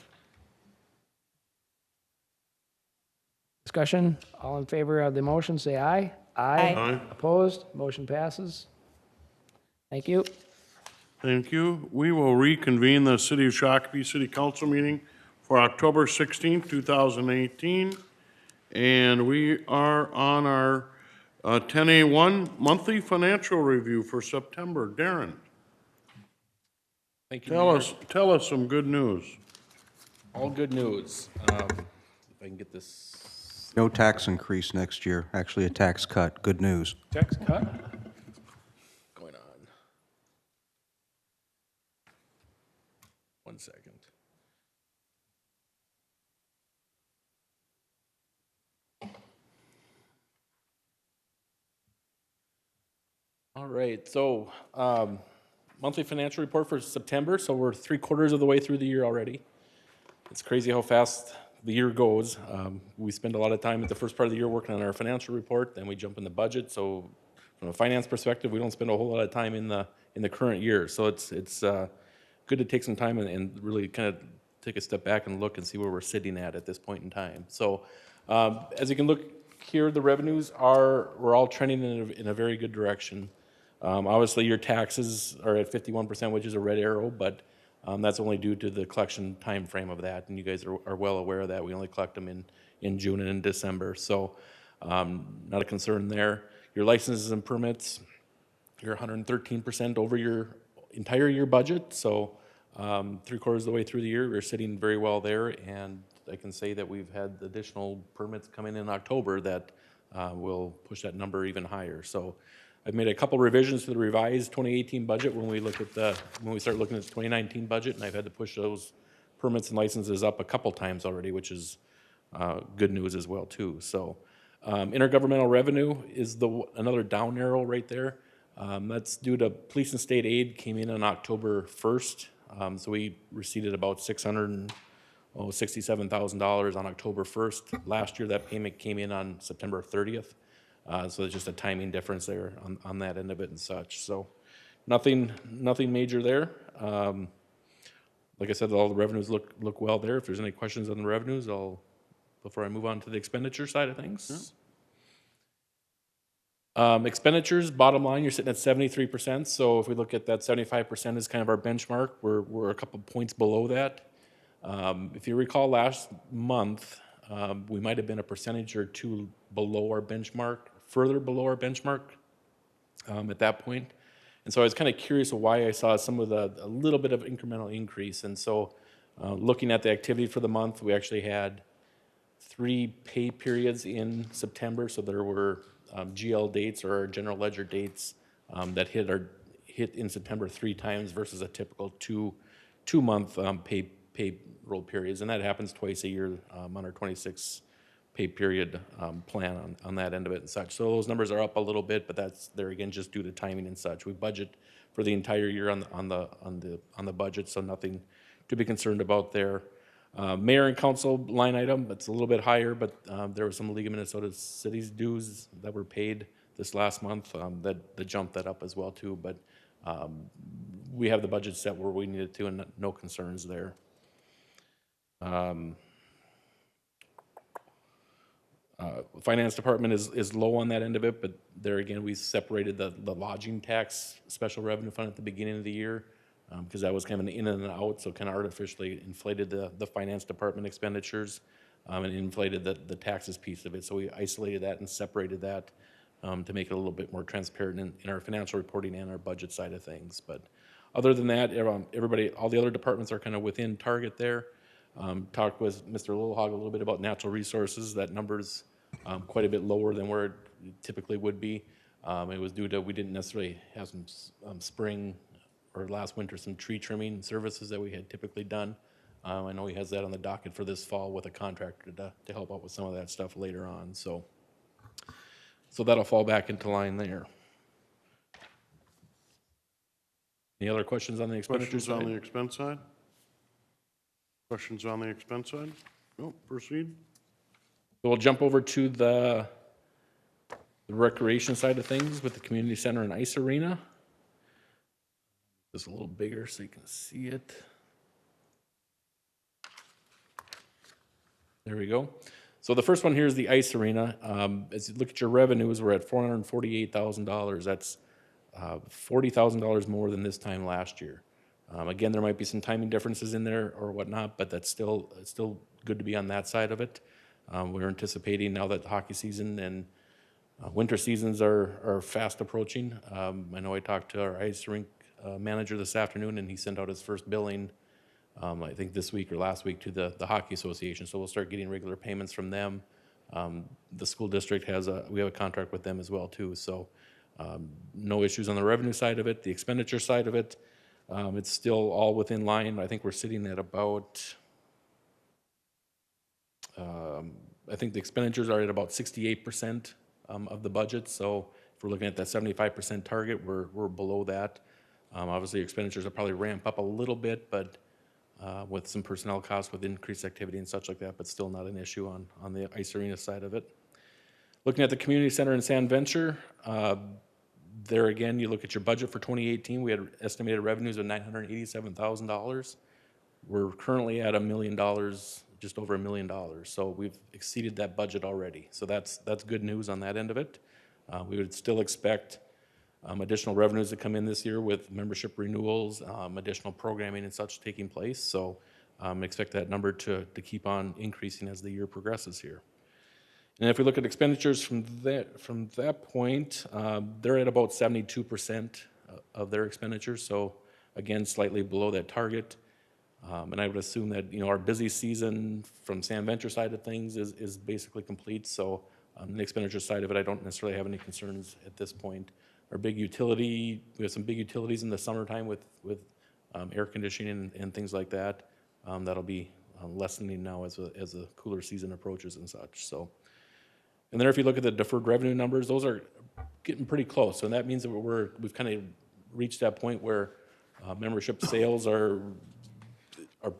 Speaker 4: Discussion? All in favor of the motion, say aye.
Speaker 5: Aye.
Speaker 1: Aye.
Speaker 4: Opposed? Motion passes. Thank you.
Speaker 1: Thank you. We will reconvene the City of Shakopee City Council meeting for October 16th, 2018. And we are on our 10A1 monthly financial review for September. Darren,
Speaker 10: Thank you, Mayor.
Speaker 1: tell us some good news.
Speaker 10: All good news. If I can get this
Speaker 6: No tax increase next year, actually a tax cut. Good news.
Speaker 8: Tax cut?
Speaker 10: going on. One second. All right, so monthly financial report for September. So we're 3/4 of the way through the year already. It's crazy how fast the year goes. We spend a lot of time at the first part of the year working on our financial report, then we jump in the budget. So from a finance perspective, we don't spend a whole lot of time in the current year. So it's good to take some time and really kind of take a step back and look and see where we're sitting at this point in time. So as you can look here, the revenues we're all trending in a very good direction. Obviously, your taxes are at 51%, which is a red arrow, but that's only due to the collection time frame of that, and you guys are well aware of that. We only collect them in June and in December, so not a concern there. Your licenses and permits, you're 113% over your entire year budget, so 3/4 of the way through the year, we're sitting very well there, and I can say that we've had additional permits come in October that will push that number even higher. So I've made a couple revisions to the revised 2018 budget when we start looking at the 2019 budget, and I've had to push those permits and licenses up a couple times already, which is good news as well too. So intergovernmental revenue is another down arrow right there. That's due to police and state aid came in on October 1st. So we received about $667,000 on October 1st. Last year, that payment came in on September 30th. So there's just a timing difference there on that end of it and such. So nothing major there. Like I said, all the revenues look well there. If there's any questions on the revenues, before I move on to the expenditure side of things. Expenditures, bottom line, you're sitting at 73%. So if we look at that, 75% is kind of our benchmark. We're a couple points below that. If you recall last month, we might have been a percentage or two below our benchmark, further below our benchmark at that point. And so I was kind of curious of why I saw a little bit of incremental increase. And so looking at the activity for the month, we actually had 3 pay periods in September. So there were GL dates or general ledger dates that hit in September 3 times versus a typical two-month payroll periods, and that happens twice a year on our 26 pay period plan on that end of it and such. So those numbers are up a little bit, but that's there again just due to timing and such. We budget for the entire year on the budget, so nothing to be concerned about there. Mayor and council line item, it's a little bit higher, but there were some League of Minnesota Cities dues that were paid this last month that jumped that up as well too. But we have the budget set where we needed to, and no concerns there. Finance department is low on that end of it, but there again, we separated the lodging tax special revenue fund at the beginning of the year because that was kind of an in and out, so kind of artificially inflated the finance department expenditures and inflated the taxes piece of it. So we isolated that and separated that to make it a little bit more transparent in our financial reporting and our budget side of things. But other than that, all the other departments are kind of within target there. Talked with Mr. Lilhog a little bit about natural resources. That number's quite a bit lower than where it typically would be. It was due to we didn't necessarily have some spring or last winter some tree trimming services that we had typically done. I know he has that on the docket for this fall with a contractor to help out with some of that stuff later on. So that'll fall back into line there. Any other questions on the expenditure side?
Speaker 1: Questions on the expense side? Questions on the expense side? No, proceed.
Speaker 10: So we'll jump over to the recreation side of things with the community center and ice arena. Just a little bigger so you can see it. There we go. So the first one here is the ice arena. As you look at your revenues, we're at $448,000. That's $40,000 more than this time last year. Again, there might be some timing differences in there or whatnot, but that's still good to be on that side of it. We're anticipating now that the hockey season and winter seasons are fast approaching. I know I talked to our ice rink manager this afternoon, and he sent out his first billing, I think this week or last week, to the Hockey Association. So we'll start getting regular payments from them. The school district we have a contract with them as well too. So no issues on the revenue side of it. The expenditure side of it, it's still all within line. I think we're sitting at about, I think the expenditures are at about 68% of the budget. So if we're looking at that 75% target, we're below that. Obviously, expenditures will probably ramp up a little bit, but with some personnel costs, with increased activity and such like that, but still not an issue on the ice arena side of it. Looking at the community center in San Venture, there again, you look at your budget for 2018, we had estimated revenues of $987,000. We're currently at $1 million, just over $1 million. So we've exceeded that budget already. So that's good news on that end of it. We would still expect additional revenues to come in this year with membership renewals, additional programming and such taking place. So expect that number to keep on increasing as the year progresses here. And if we look at expenditures from that point, they're at about 72% of their expenditures. So again, slightly below that target. And I would assume that, our busy season from San Venture side of things is basically complete. So the expenditure side of it, I don't necessarily have any concerns at this point. Our big utility, we have some big utilities in the summertime with air conditioning and things like that. That'll be lessening now as the cooler season approaches and such. So, and then if you look at the deferred revenue numbers, those are getting pretty close. So that means that we've kind of reached that point where membership sales are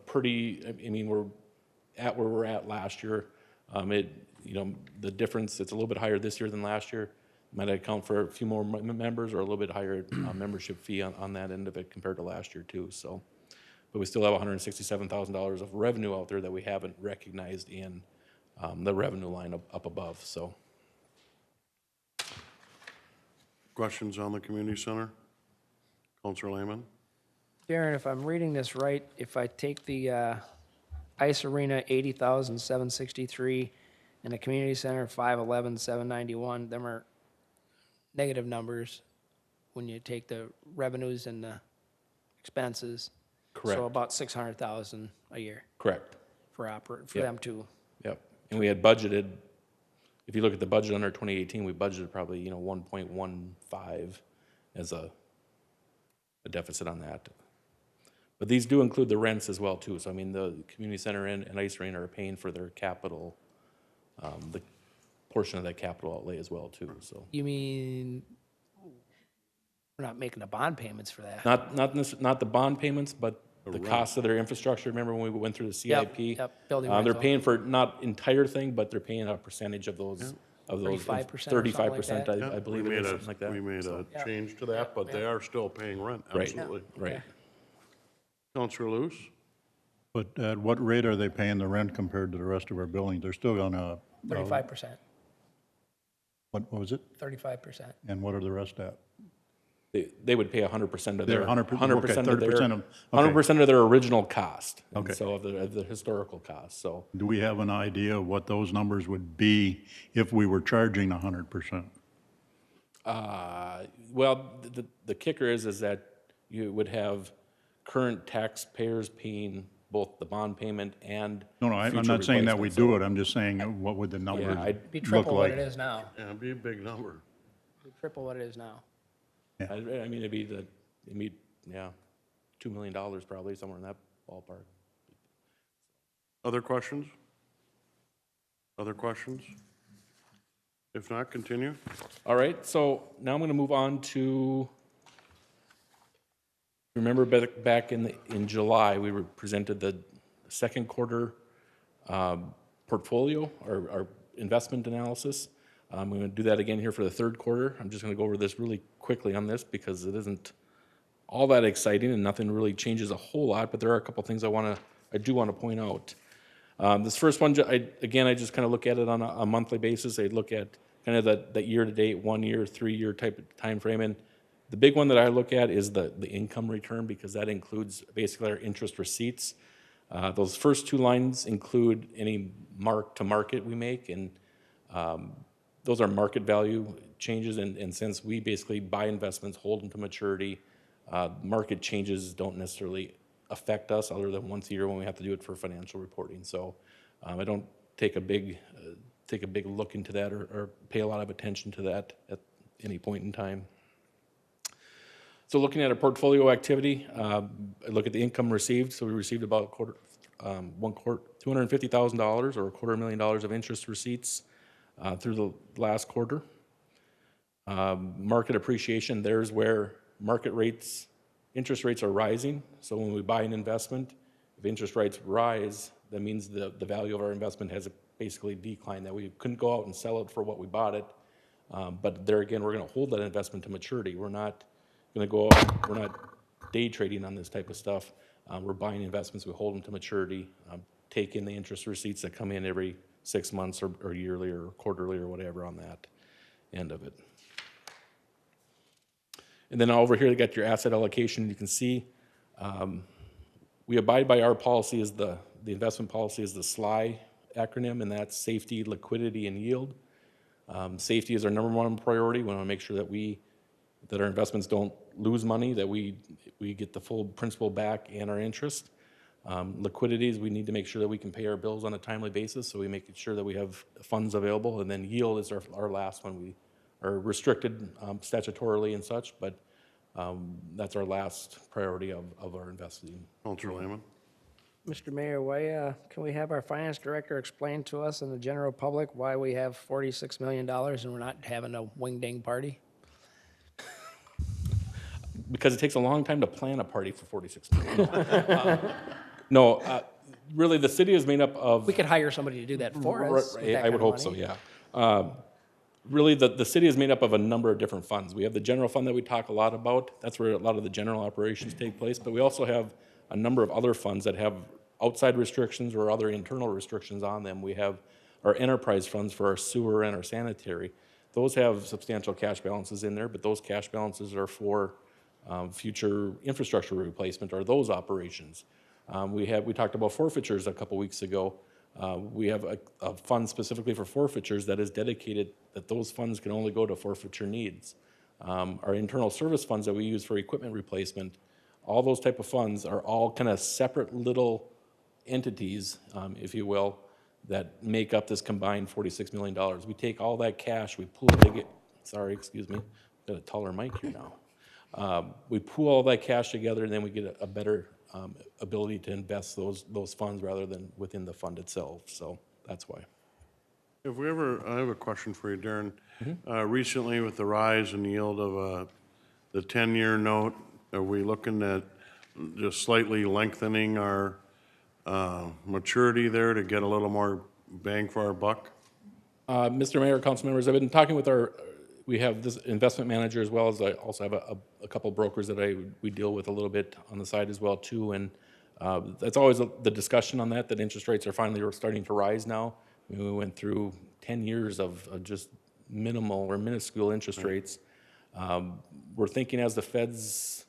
Speaker 10: pretty. I mean, we're at where we're at last year. The difference, it's a little bit higher this year than last year. Might account for a few more members or a little bit higher membership fee on that end of it compared to last year too. So, but we still have $167,000 of revenue out there that we haven't recognized in the revenue line up above. So,
Speaker 1: Questions on the community center? Counselor Lehman?
Speaker 4: Darren, if I'm reading this right, if I take the ice arena, 80,763, and the community center, 511,791, them are negative numbers when you take the revenues and the expenses.
Speaker 10: Correct.
Speaker 4: So about 600,000 a year
Speaker 10: correct.
Speaker 4: for
Speaker 10: Yep.
Speaker 4: them to.
Speaker 10: Yep. And we had budgeted, if you look at the budget under 2018, we budgeted probably, 1.15 as a deficit on that. But these do include the rents as well too. So I mean, the community center and ice arena are paying for their capital, the portion of that capital outlay as well too. So
Speaker 4: You mean we're not making the bond payments for that?
Speaker 10: not the bond payments, but the cost of their infrastructure. Remember when we went through the CIP?
Speaker 4: Yep, building
Speaker 10: They're
Speaker 4: rental.
Speaker 10: paying for not entire thing, but they're paying a percentage of those. Of those
Speaker 4: 35% or something like
Speaker 10: 35%,
Speaker 4: that?
Speaker 10: I believe it is, something like that.
Speaker 1: We made a
Speaker 4: Yeah.
Speaker 1: change to that, but they are still paying rent,
Speaker 10: Right.
Speaker 1: absolutely.
Speaker 10: Right.
Speaker 1: Counselor Luce?
Speaker 3: But at what rate are they paying the rent compared to the rest of our buildings? They're still gonna.
Speaker 4: 35%,
Speaker 3: What was it?
Speaker 4: 35%.
Speaker 3: And what are the rest at?
Speaker 10: They would pay 100% of their,
Speaker 3: They're 100%,
Speaker 10: 100% of their,
Speaker 3: 30% of- okay.
Speaker 10: 100% of their original cost. And
Speaker 3: Okay.
Speaker 10: so of the historical cost, so.
Speaker 3: Do we have an idea of what those numbers would be if we were charging 100%?
Speaker 10: Well, the kicker is that you would have current taxpayers paying both the bond payment and
Speaker 3: No, I'm
Speaker 10: future
Speaker 3: not saying that we
Speaker 10: replacements.
Speaker 3: do it, I'm just saying what would the numbers
Speaker 10: Yeah,
Speaker 3: look
Speaker 4: Be triple what it
Speaker 3: like?
Speaker 4: is now.
Speaker 1: Yeah, it'd be a big number.
Speaker 4: Be triple what it is now.
Speaker 10: I mean, it'd be $2 million probably, somewhere in that ballpark.
Speaker 1: Other questions? Other questions? If not, continue.
Speaker 10: All right, so now I'm going to move on to, remember back in July, we were presented the second quarter portfolio, our investment analysis. I'm going to do that again here for the third quarter. I'm just going to go over this really quickly on this because it isn't all that exciting and nothing really changes a whole lot, but there are a couple things I do want to point out. This first one, I just kind of look at it on a monthly basis. I look at kind of that year-to-date, 1 year, 3 year type of time frame. And the big one that I look at is the income return because that includes basically our interest receipts. Those first two lines include any mark-to-market we make, and those are market value changes, and since we basically buy investments, hold them to maturity, market changes don't necessarily affect us other than once a year when we have to do it for financial reporting. So I don't take a big look into that or pay a lot of attention to that at any point in time. So looking at our portfolio activity, I look at the income received. So we received about $250,000 or $250,000 of interest receipts through the last quarter. Market appreciation, there's where interest rates are rising. So when we buy an investment, if interest rates rise, that means the value of our investment has basically declined, that we couldn't go out and sell it for what we bought it. But there again, we're going to hold that investment to maturity. We're not going to go out, we're not day trading on this type of stuff. We're buying investments, we hold them to maturity, take in the interest receipts that come in every 6 months or yearly or quarterly or whatever on that end of it. And then over here, you got your asset allocation. You can see we abide by our policy, is the investment policy is the SLY acronym, and that's safety, liquidity, and yield. Safety is our number one priority. We want to make sure that our investments don't lose money, that we get the full principal back and our interest. Liquidity is we need to make sure that we can pay our bills on a timely basis, so we make sure that we have funds available. And then yield is our last one. We are restricted statutorily and such, but that's our last priority of our investing.
Speaker 1: Counselor Lehman?
Speaker 4: Mr. Mayor, why can we have our finance director explain to us and the general public why we have $46 million and we're not having a wing-ding party?
Speaker 10: Because it takes a long time to plan a party for $46 million. No, really, the city is made up of...
Speaker 4: We could hire somebody to do that for us.
Speaker 10: I would hope so, yeah. Really, the city is made up of a number of different funds. We have the general fund that we talk a lot about. That's where a lot of the general operations take place. But we also have a number of other funds that have outside restrictions or other internal restrictions on them. We have our enterprise funds for our sewer and our sanitary. Those have substantial cash balances in there, but those cash balances are for future infrastructure replacement or those operations. We talked about forfeitures a couple weeks ago. We have a fund specifically for forfeitures that is dedicated, that those funds can only go to forfeiture needs. Our internal service funds that we use for equipment replacement, all those type of funds are all kind of separate little entities, if you will, that make up this combined $46 million. We take all that cash, we pool it, sorry, excuse me, got a taller mic here now. We pool all that cash together, and then we get a better ability to invest those funds rather than within the fund itself. So that's why.
Speaker 1: I have a question for you, Darren. Recently, with the rise in yield of the 10-year note, are we looking at just slightly lengthening our maturity there to get a little more bang for our buck?
Speaker 10: Mr. Mayor, council members, I've been talking with we have this investment manager, as well as I also have a couple brokers that we deal with a little bit on the side as well too. And that's always the discussion on that interest rates are finally starting to rise now. I mean, we went through 10 years of just minimal or minuscule interest rates. We're thinking as the feds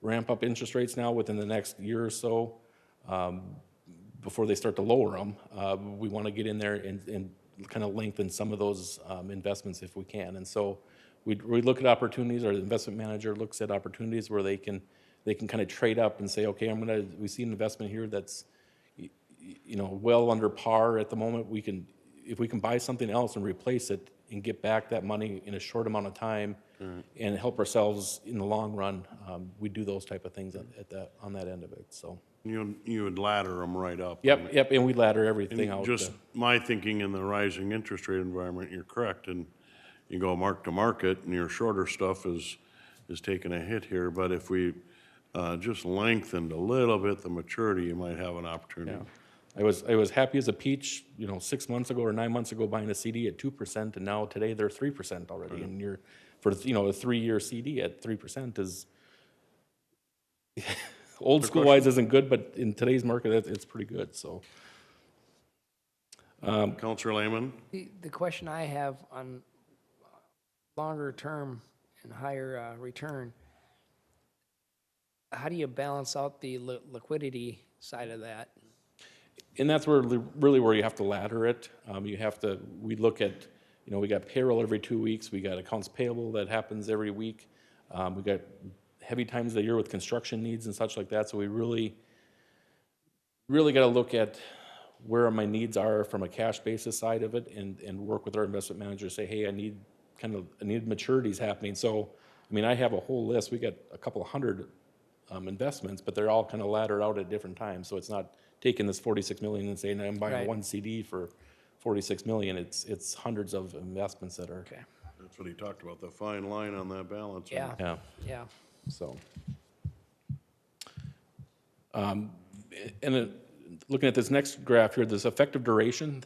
Speaker 10: ramp up interest rates now within the next year or so, before they start to lower them, we want to get in there and kind of lengthen some of those investments if we can. And so we look at opportunities, or the investment manager looks at opportunities where they can kind of trade up and say, okay, we see an investment here that's well under par at the moment. If we can buy something else and replace it and get back that money in a short amount of time and help ourselves in the long run, we do those type of things on that end of it. So
Speaker 1: you would ladder them right up.
Speaker 10: Yep, and we ladder everything out.
Speaker 1: Just my thinking, in the rising interest rate environment, you're correct, and you go mark to market, and your shorter stuff is taking a hit here. But if we just lengthened a little bit the maturity, you might have an opportunity.
Speaker 10: Yeah. I was happy as a peach, 6 months ago or 9 months ago, buying a CD at 2%, and now today they're 3% already. And you're for a 3-year CD at 3% is old school wise isn't good, but in today's market it's pretty good. So,
Speaker 1: Councilor Lehman?
Speaker 4: The question I have on longer term and higher return, how do you balance out the liquidity side of that?
Speaker 10: And that's where, really where you have to ladder it. We look at, we got payroll every 2 weeks, we got accounts payable that happens every week. We got heavy times of the year with construction needs and such like that, so we really got to look at where my needs are from a cash basis side of it and work with our investment manager, say, hey, I need maturities happening. So, I mean, I have a whole list. We got a couple of hundred investments, but they're all kind of laddered out at different times. So it's not taking this 46 million and saying I'm buying
Speaker 4: Right.
Speaker 10: one CD for 46 million. It's hundreds of investments that are.
Speaker 4: Okay.
Speaker 1: That's what he talked about, the fine line on that balance.
Speaker 4: Yeah.
Speaker 10: Yeah.
Speaker 4: Yeah.
Speaker 10: So. Looking at this next graph here, this effective duration,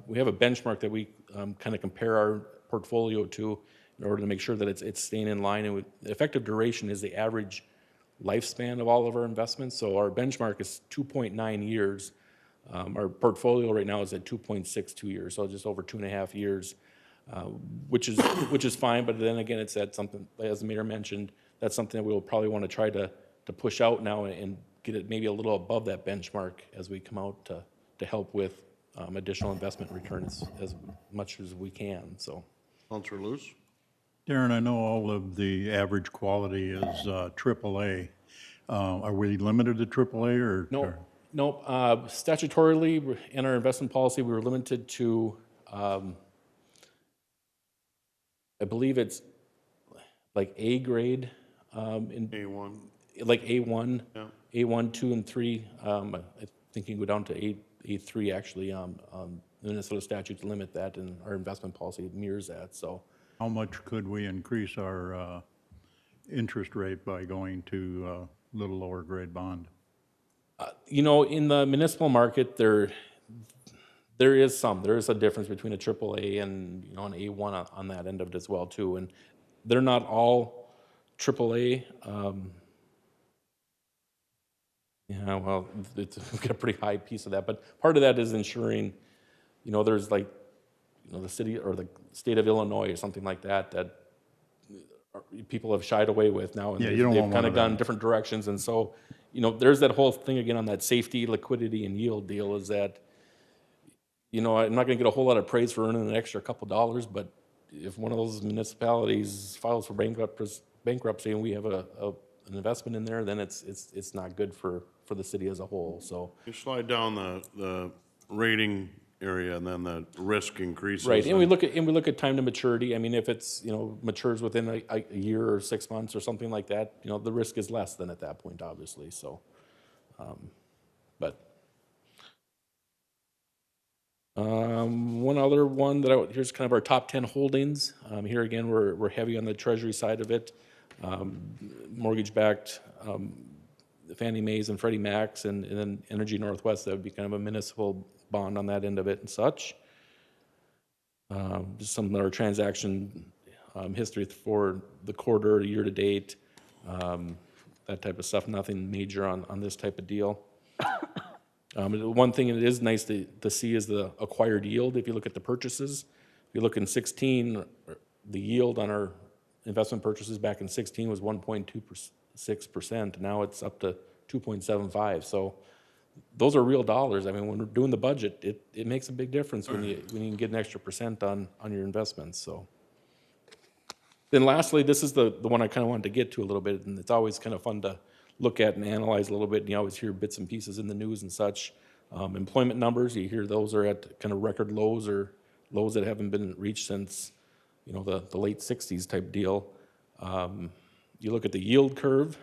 Speaker 10: we have a benchmark that we kind of compare our portfolio to in order to make sure that it's staying in line. And the effective duration is the average lifespan of all of our investments. So our benchmark is 2.9 years. Our portfolio right now is at 2.62 years, so just over 2.5 years, which is fine. But then again, it's at something, as the mayor mentioned, that's something that we'll probably want to try to push out now and get it maybe a little above that benchmark as we come out to help with additional investment returns as much as we can. So,
Speaker 1: Counselor Luce?
Speaker 3: Darren, I know all of the average quality is AAA. Are we limited to AAA or?
Speaker 10: Nope. Statutorily, in our investment policy, we were limited to, I believe it's like A grade. In
Speaker 1: A1.
Speaker 10: Like A1,
Speaker 1: Yeah.
Speaker 10: A1, 2, and 3. I think you can go down to A3 actually. The Minnesota statutes limit that, and our investment policy mirrors that. So,
Speaker 3: How much could we increase our interest rate by going to a little lower grade bond?
Speaker 10: in the municipal market, there is a difference between a AAA and an A1 on that end of it as well too. And they're not all AAA. Yeah, well, we've got a pretty high piece of that, but part of that is ensuring, there's like, the city or the state of Illinois or something like that people have shied away with now, and
Speaker 3: Yeah, you don't
Speaker 10: they've
Speaker 3: want
Speaker 10: kind
Speaker 3: one
Speaker 10: of
Speaker 3: of
Speaker 10: gone
Speaker 3: them.
Speaker 10: different directions. And so, there's that whole thing again on that safety, liquidity, and yield deal is that, I'm not going to get a whole lot of praise for earning an extra couple dollars, but if one of those municipalities files for bankruptcy and we have an investment in there, then it's not good for the city as a whole. So,
Speaker 1: You slide down the rating area and then the risk increases.
Speaker 10: right, and we look at time to maturity. I mean, if it's matures within a year or 6 months or something like that, the risk is less than at that point, obviously. So, but one other one here's kind of our top 10 holdings. Here again, we're heavy on the treasury side of it, mortgage-backed. Fannie Mae's and Freddie Mac's, and then Energy Northwest, that would be kind of a municipal bond on that end of it and such. Just some of our transaction history for the quarter, year to date, that type of stuff. Nothing major on this type of deal. One thing that is nice to see is the acquired yield. If you look at the purchases, if you look in 16, the yield on our investment purchases back in 16 was 1.26%. Now it's up to 2.75. So those are real dollars. I mean, when we're doing the budget, it makes a big difference when you can get an extra percent on your investments. So then lastly, this is the one I kind of wanted to get to a little bit, and it's always kind of fun to look at and analyze a little bit. And you always hear bits and pieces in the news and such. Employment numbers, you hear those are at kind of record lows or lows that haven't been reached since the late 60s type deal. You look at the yield curve,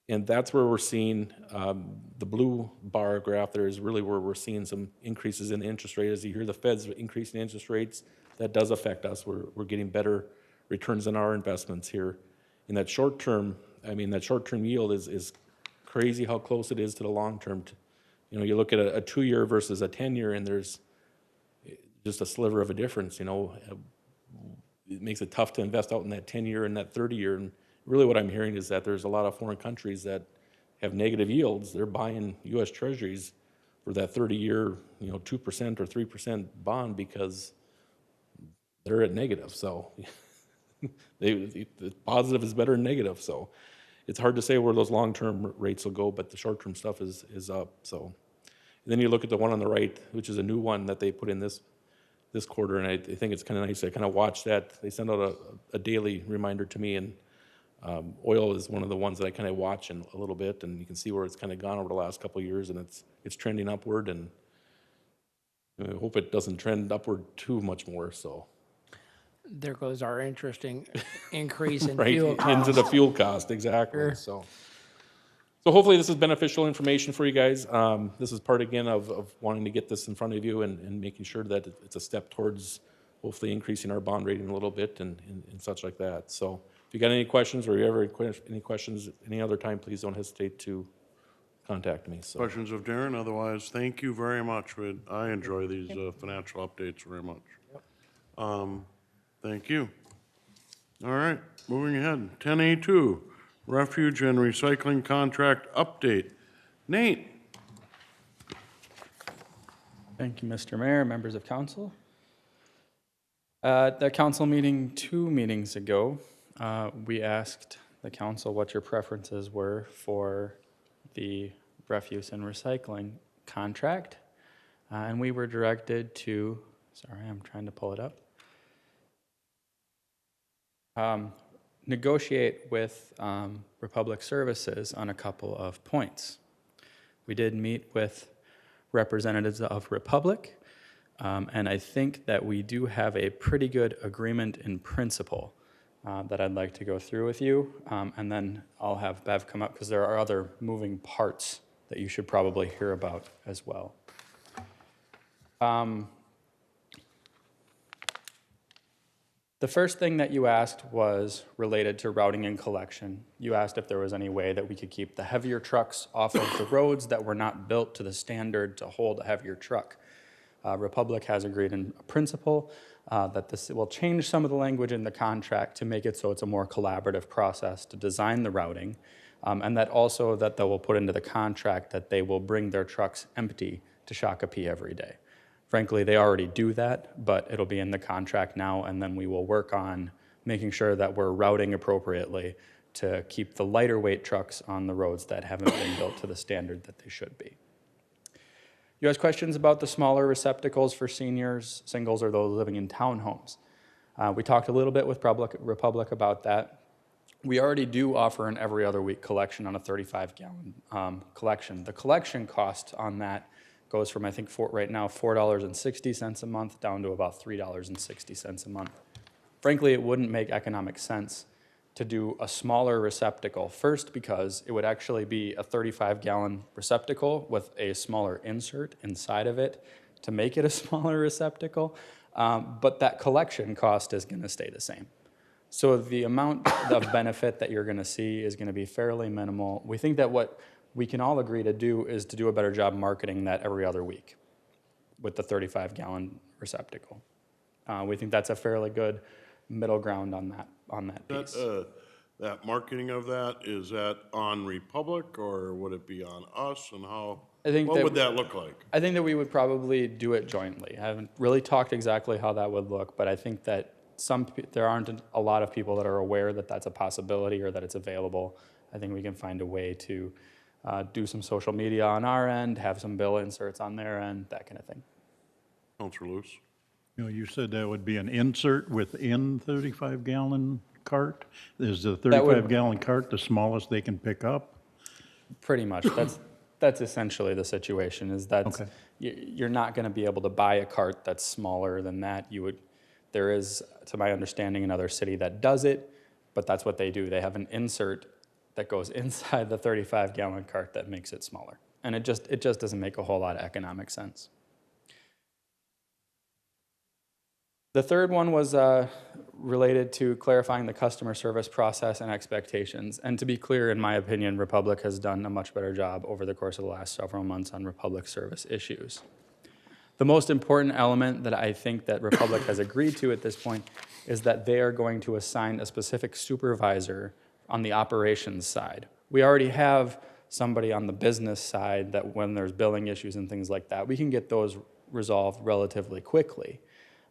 Speaker 10: and that's where we're seeing the blue bar graph there is really where we're seeing some increases in the interest rate. As you hear the Fed's increasing interest rates, that does affect us. We're getting better returns on our investments here. In that short term, that short-term yield is crazy how close it is to the long term. You look at a 2-year versus a 10-year, and there's just a sliver of a difference. It makes it tough to invest out in that 10-year and that 30-year. And really what I'm hearing is that there's a lot of foreign countries that have negative yields. They're buying U.S. Treasuries for that 30-year, 2% or 3% bond because they're at negative. So the positive is better than negative. So it's hard to say where those long-term rates will go, but the short-term stuff is up. So, Then you look at the one on the right, which is a new one that they put in this quarter, and I think it's kind of nice. I kind of watch that. They send out a daily reminder to me, and oil is one of the ones that I kind of watch a little bit, and you can see where it's kind of gone over the last couple of years, and it's trending upward, and I hope it doesn't trend upward too much more, so.
Speaker 4: There goes our interesting increase in
Speaker 10: Right,
Speaker 4: fuel costs.
Speaker 10: into the fuel cost, exactly, so. So hopefully this is beneficial information for you guys. This is part, again, of wanting to get this in front of you and making sure that it's a step towards hopefully increasing our bond rating a little bit and such like that. So if you got any questions or you ever any questions any other time, please don't hesitate to contact me, so.
Speaker 1: Questions of Darren? Otherwise, thank you very much. I enjoy these financial updates very much. Thank you. All right, moving ahead. 10A2, refuge and recycling contract update. Nate?
Speaker 9: Thank you, Mr. Mayor, members of council. At the council meeting 2 meetings ago, we asked the council what your preferences were for the refuse and recycling contract. And we were directed to, sorry, I'm trying to pull it up. Negotiate with Republic Services on a couple of points. We did meet with representatives of Republic, and I think that we do have a pretty good agreement in principle that I'd like to go through with you, and then I'll have Bev come up because there are other moving parts that you should probably hear about as well. The first thing that you asked was related to routing and collection. You asked if there was any way that we could keep the heavier trucks off of the roads that were not built to the standard to hold a heavier truck. Republic has agreed in principle that this will change some of the language in the contract to make it so it's a more collaborative process to design the routing, and that also that they will put into the contract that they will bring their trucks empty to Shakopee every day. Frankly, they already do that, but it'll be in the contract now, and then we will work on making sure that we're routing appropriately to keep the lighter weight trucks on the roads that haven't been built to the standard that they should be. You asked questions about the smaller receptacles for seniors, singles, or those living in townhomes. We talked a little bit with Republic about that. We already do offer an every other week collection on a 35-gallon collection. The collection cost on that goes from, I think, right now, $4.60 a month down to about $3.60 a month. Frankly, it wouldn't make economic sense to do a smaller receptacle. First, because it would actually be a 35-gallon receptacle with a smaller insert inside of it to make it a smaller receptacle, but that collection cost is going to stay the same. So the amount of benefit that you're going to see is going to be fairly minimal. We think that what we can all agree to do is to do a better job marketing that every other week with the 35-gallon receptacle. We think that's a fairly good middle ground on that piece.
Speaker 1: That marketing of that, is that on Republic or would it be on us, and how, what would that look like?
Speaker 9: I think that we would probably do it jointly. I haven't really talked exactly how that would look, but I think that there aren't a lot of people that are aware that that's a possibility or that it's available. I think we can find a way to do some social media on our end, have some bill inserts on their end, that kind of thing.
Speaker 1: Councilor Lewis?
Speaker 3: You know, you said that would be an insert within 35-gallon cart? Is the 35-gallon cart the smallest they can pick up?
Speaker 9: Pretty much. That's essentially the situation, is that
Speaker 3: Okay.
Speaker 9: You're not going to be able to buy a cart that's smaller than that. There is, to my understanding, another city that does it, but that's what they do. They have an insert that goes inside the 35-gallon cart that makes it smaller. And it just doesn't make a whole lot of economic sense. The third one was related to clarifying the customer service process and expectations. And to be clear, in my opinion, Republic has done a much better job over the course of the last several months on Republic service issues. The most important element that I think that Republic has agreed to at this point is that they are going to assign a specific supervisor on the operations side. We already have somebody on the business side that when there's billing issues and things like that, we can get those resolved relatively quickly.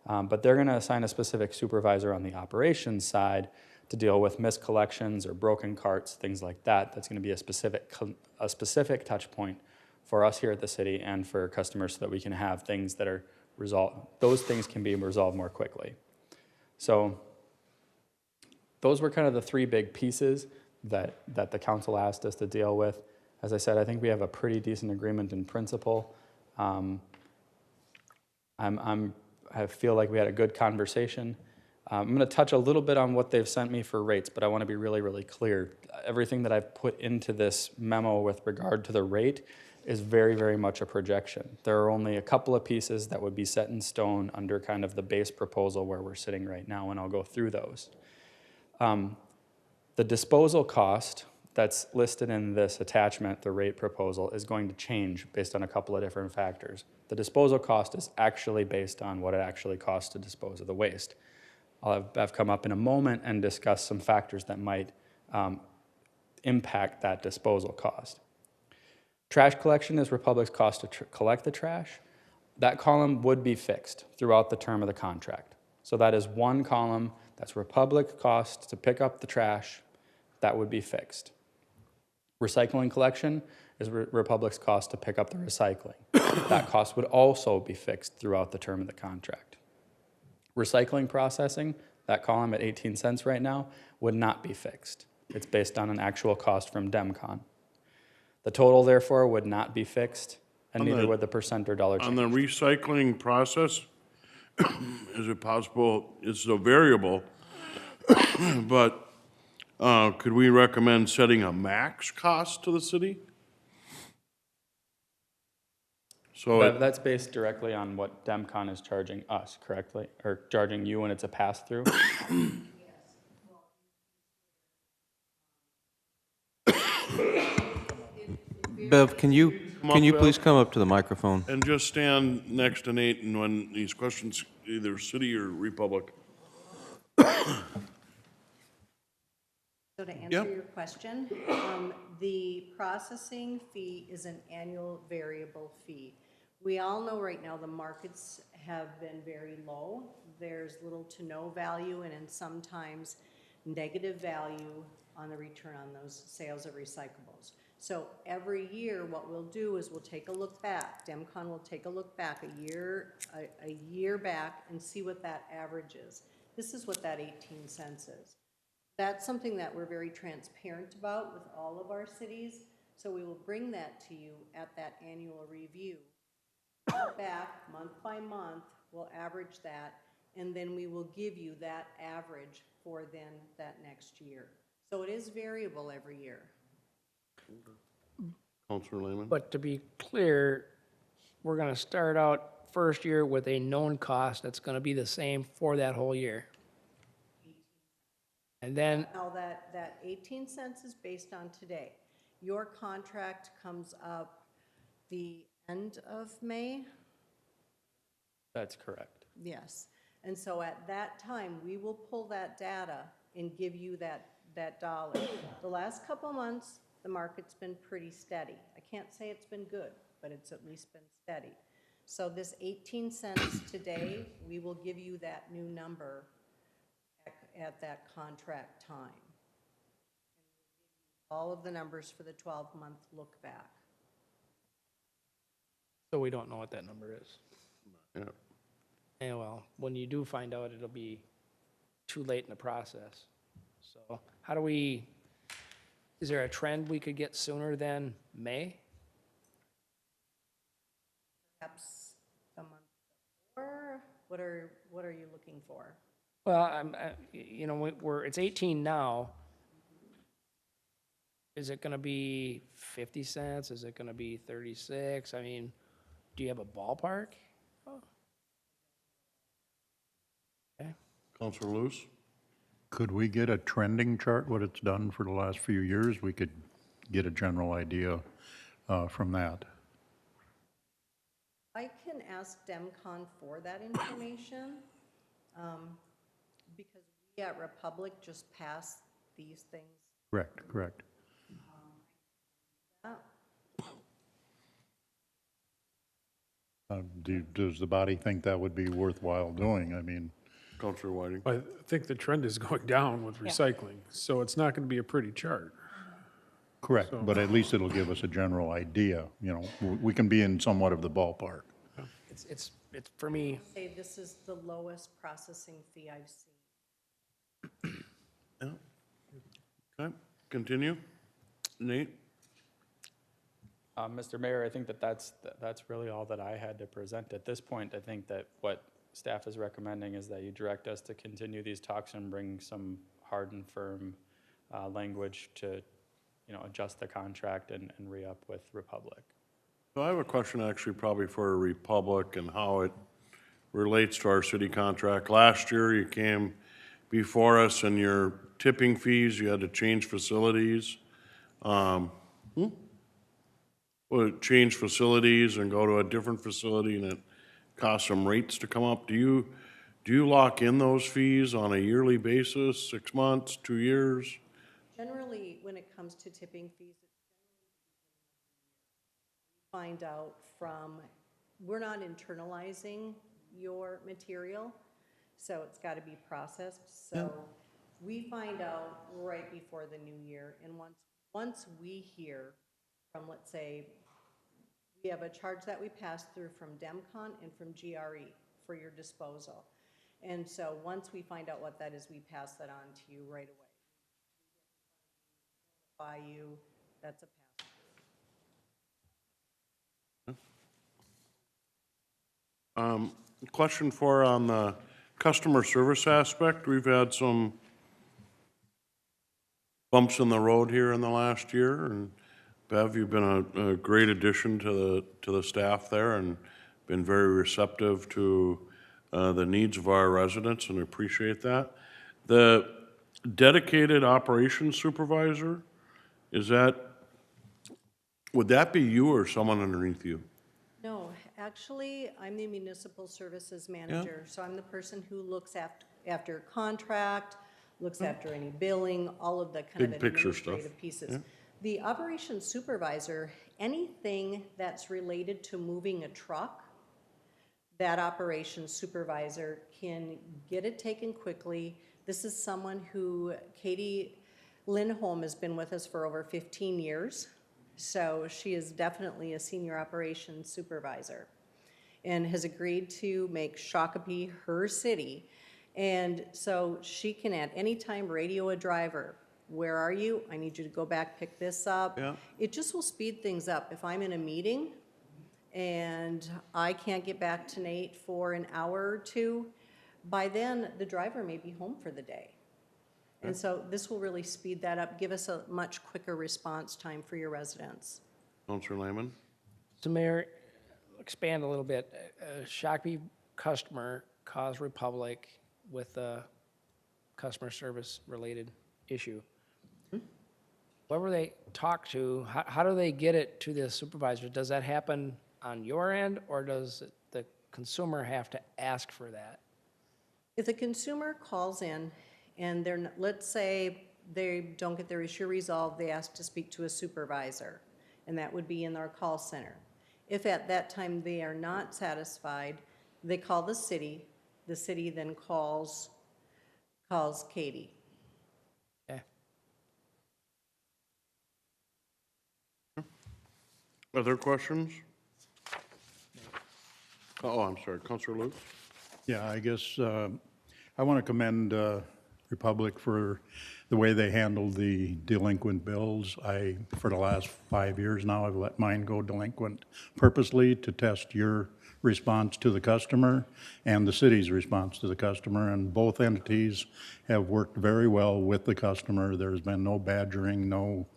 Speaker 9: But they're going to assign a specific supervisor on the operations side to deal with missed collections or broken carts, things like that. That's going to be a specific touch point for us here at the city and for customers so that we can have things that are resolved, those things can be resolved more quickly. So those were kind of the three big pieces that the council asked us to deal with. As I said, I think we have a pretty decent agreement in principle. I feel like we had a good conversation. I'm going to touch a little bit on what they've sent me for rates, but I want to be really, really clear. Everything that I've put into this memo with regard to the rate is very, very much a projection. There are only a couple of pieces that would be set in stone under kind of the base proposal where we're sitting right now, and I'll go through those. The disposal cost that's listed in this attachment, the rate proposal, is going to change based on a couple of different factors. The disposal cost is actually based on what it actually costs to dispose of the waste. I'll have come up in a moment and discuss some factors that might impact that disposal cost. Trash collection is Republic's cost to collect the trash. That column would be fixed throughout the term of the contract. So that is one column, that's Republic cost to pick up the trash, that would be fixed. Recycling collection is Republic's cost to pick up the recycling. That cost would also be fixed throughout the term of the contract. Recycling processing, that column at 18 cents right now, would not be fixed. It's based on an actual cost from DEMCON. The total, therefore, would not be fixed, and neither would the percent or dollar change.
Speaker 1: On the recycling process, is it possible, it's a variable, but could we recommend setting a max cost to the city? So
Speaker 9: That's based directly on what DEMCON is charging us, correctly? Or charging you when it's a pass-through?
Speaker 6: Bev, can you
Speaker 1: Bev?
Speaker 6: please come up to the microphone?
Speaker 1: And just stand next to Nate, and when these questions, either city or Republic.
Speaker 11: So to answer
Speaker 1: Yep.
Speaker 11: your question, the processing fee is an annual variable fee. We all know right now the markets have been very low. There's little to no value and in sometimes negative value on the return on those sales of recyclables. So every year, what we'll do is we'll take a look back. DEMCON will take a look back a year back and see what that average is. This is what that 18 cents is. That's something that we're very transparent about with all of our cities. So we will bring that to you at that annual review. Look back month by month, we'll average that, and then we will give you that average for then that next year. So it is variable every year.
Speaker 1: Councilor Lehman?
Speaker 4: But to be clear, we're gonna start out first year with a known cost that's gonna be the same for that whole year. And then,
Speaker 11: Now that 18 cents is based on today. Your contract comes up the end of May?
Speaker 9: That's correct.
Speaker 11: Yes. And so at that time, we will pull that data and give you that dollar. The last couple months, the market's been pretty steady. I can't say it's been good, but it's at least been steady. So this 18 cents today, we will give you that new number at that contract time. All of the numbers for the 12-month look back.
Speaker 4: so we don't know what that number is.
Speaker 1: Yeah.
Speaker 4: And well, when you do find out, it'll be too late in the process. So how do we, is there a trend we could get sooner than May?
Speaker 11: Perhaps a month before? What are you looking for?
Speaker 4: Well, you know, it's 18 now. Is it gonna be 50 cents? Is it gonna be 36? I mean, do you have a ballpark? Okay.
Speaker 1: Councilor Luce?
Speaker 3: Could we get a trending chart, what it's done for the last few years? We could get a general idea from that.
Speaker 11: I can ask DEMCON for that information, because we at Republic just passed these things.
Speaker 3: Correct. Does the body think that would be worthwhile doing? I mean,
Speaker 1: Councilor Whiting?
Speaker 8: I think the trend is going down with recycling, so it's not going to be a pretty chart.
Speaker 3: Correct,
Speaker 8: So-
Speaker 3: but at least it'll give us a general idea, you know, we can be in somewhat of the ballpark.
Speaker 4: It's for me,
Speaker 11: Say this is the lowest processing fee I've seen.
Speaker 1: Okay, continue. Nate?
Speaker 9: Mr. Mayor, I think that's really all that I had to present. At this point, I think that what staff is recommending is that you direct us to continue these talks and bring some hard and firm language to, adjust the contract and re-up with Republic.
Speaker 1: So I have a question actually probably for Republic and how it relates to our city contract. Last year, you came before us and your tipping fees, you had to change facilities. Well, change facilities and go to a different facility and it costs some rates to come up. Do you lock in those fees on a yearly basis, 6 months, 2 years?
Speaker 11: Generally, when it comes to tipping fees, find out from, we're not internalizing your material, so it's got to be processed. So we find out right before the new year, and once we hear from, let's say, we have a charge that we pass through from DEMCON and from GRE for your disposal. And so once we find out what that is, we pass that on to you right away. By you, that's a pass.
Speaker 1: Question for on the customer service aspect. We've had some bumps in the road here in the last year, and Bev, you've been a great addition to the staff there and been very receptive to the needs of our residents, and appreciate that. The dedicated operations supervisor, would that be you or someone underneath you?
Speaker 11: No, actually, I'm the municipal services manager, so I'm the person who looks after contract, looks after any billing, all of the kind of
Speaker 1: Big picture stuff.
Speaker 11: administrative pieces. The operations supervisor, anything that's related to moving a truck, that operations supervisor can get it taken quickly. This is someone who, Katie Lindholm has been with us for over 15 years. So she is definitely a senior operations supervisor and has agreed to make Shakopee her city. And so she can at any time radio a driver. Where are you? I need you to go back, pick this up.
Speaker 1: Yeah.
Speaker 11: It just will speed things up. If I'm in a meeting and I can't get back to Nate for an hour or two, by then the driver may be home for the day. And so this will really speed that up, give us a much quicker response time for your residents.
Speaker 1: Counselor Lehman?
Speaker 4: so Mayor, expand a little bit. A Shakopee customer calls Republic with a customer service related issue. Whoever they talk to, how do they get it to the supervisor? Does that happen on your end, or does the consumer have to ask for that?
Speaker 11: If the consumer calls in and let's say they don't get their issue resolved, they ask to speak to a supervisor, and that would be in our call center. If at that time they are not satisfied, they call the city then calls Katie.
Speaker 4: Okay.
Speaker 1: Other questions? Oh, I'm sorry, Counselor Lutz?
Speaker 3: Yeah, I guess I want to commend Republic for the way they handled the delinquent bills. For the last 5 years now, I've let mine go delinquent purposely to test your response to the customer and the city's response to the customer, and both entities have worked very well with the customer. There's been no badgering, no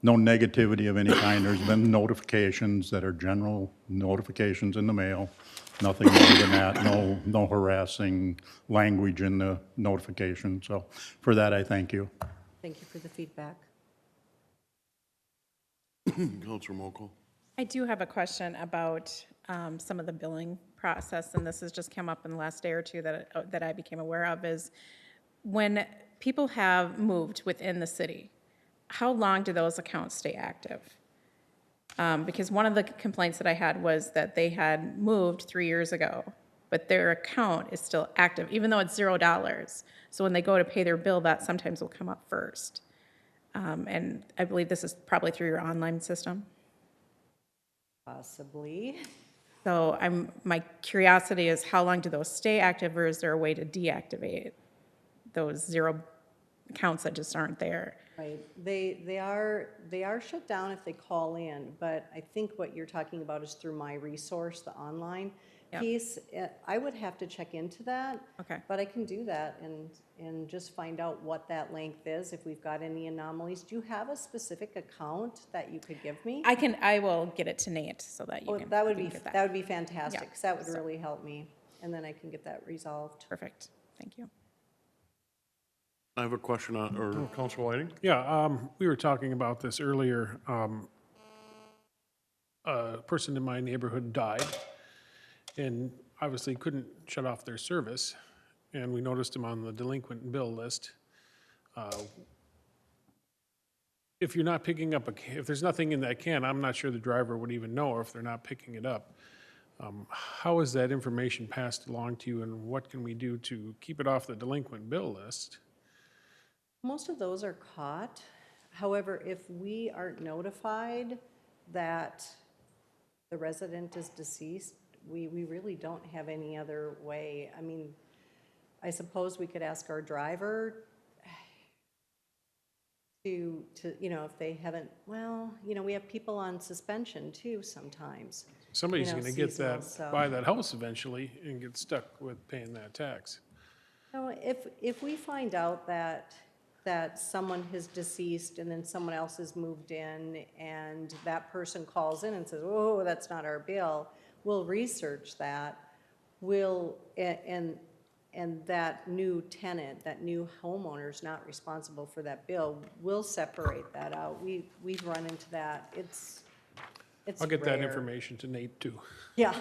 Speaker 3: negativity of any kind. There's been notifications that are general notifications in the mail, nothing more than that, no harassing language in the notification. So for that, I thank you.
Speaker 11: Thank you for the feedback.
Speaker 1: Counselor Mokel?
Speaker 14: I do have a question about some of the billing process, and this has just come up in the last day or two that I became aware of, is when people have moved within the city, how long do those accounts stay active? Because one of the complaints that I had was that they had moved 3 years ago, but their account is still active, even though it's $0. So when they go to pay their bill, that sometimes will come up first. And I believe this is probably through your online system.
Speaker 11: Possibly.
Speaker 14: So my curiosity is how long do those stay active, or is there a way to deactivate those zero accounts that just aren't there?
Speaker 11: Right, they are shut down if they call in, but I think what you're talking about is through My Resource, the online
Speaker 14: Yep.
Speaker 11: piece. I would have to check into that.
Speaker 14: Okay.
Speaker 11: But I can do that and just find out what that length is, if we've got any anomalies. Do you have a specific account that you could give me?
Speaker 14: I will get it to Nate so that you
Speaker 11: Oh,
Speaker 14: can.
Speaker 11: that would
Speaker 14: you
Speaker 11: be,
Speaker 14: can get
Speaker 11: that would be fantastic,
Speaker 14: Yeah.
Speaker 11: 'cause that would
Speaker 14: So-
Speaker 11: really help me, and then I can get that resolved.
Speaker 14: Perfect, thank you.
Speaker 1: I have a question on, or Council Whiting?
Speaker 8: Yeah, we were talking about this earlier. A person in my neighborhood died and obviously couldn't shut off their service, and we noticed him on the delinquent bill list. If you're not picking up if there's nothing in that can, I'm not sure the driver would even know if they're not picking it up. How is that information passed along to you, and what can we do to keep it off the delinquent bill list?
Speaker 11: Most of those are caught. However, if we aren't notified that the resident is deceased, we really don't have any other way. I mean, I suppose we could ask our driver to, if they haven't, well, we have people on suspension too sometimes.
Speaker 8: Somebody's going to get
Speaker 11: seasonal,
Speaker 8: that,
Speaker 11: so-
Speaker 8: buy that house eventually and get stuck with paying that tax.
Speaker 11: No, if we find out that someone is deceased and then someone else has moved in and that person calls in and says, oh, that's not our bill, we'll research that. And that new tenant, that new homeowner's not responsible for that bill, we'll separate that out. We've run into that. It's
Speaker 8: I'll get that
Speaker 11: rare.
Speaker 8: information to Nate too.
Speaker 11: Yeah.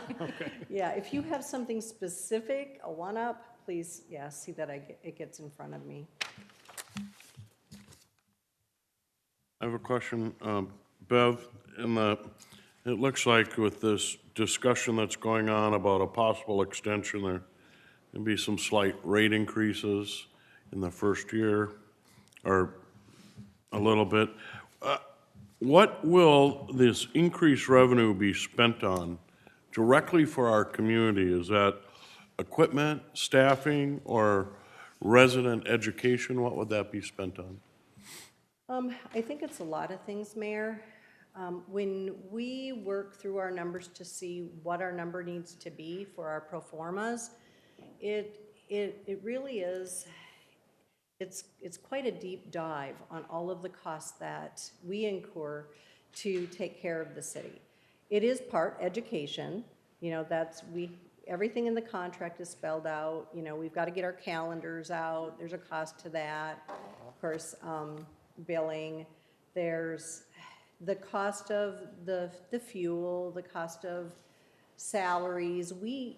Speaker 11: Yeah, if you have something specific, a one-up, please, see that it gets in front of me.
Speaker 1: I have a question, Bev, it looks like with this discussion that's going on about a possible extension, there can be some slight rate increases in the first year, or a little bit. What will this increased revenue be spent on directly for our community? Is that equipment, staffing, or resident education? What would that be spent on?
Speaker 11: I think it's a lot of things, Mayor. When we work through our numbers to see what our number needs to be for our pro formas, it really is, it's quite a deep dive on all of the costs that we incur to take care of the city. It is part education, everything in the contract is spelled out, we've got to get our calendars out, there's a cost to that. Of course, billing, there's the cost of the fuel, the cost of salaries. We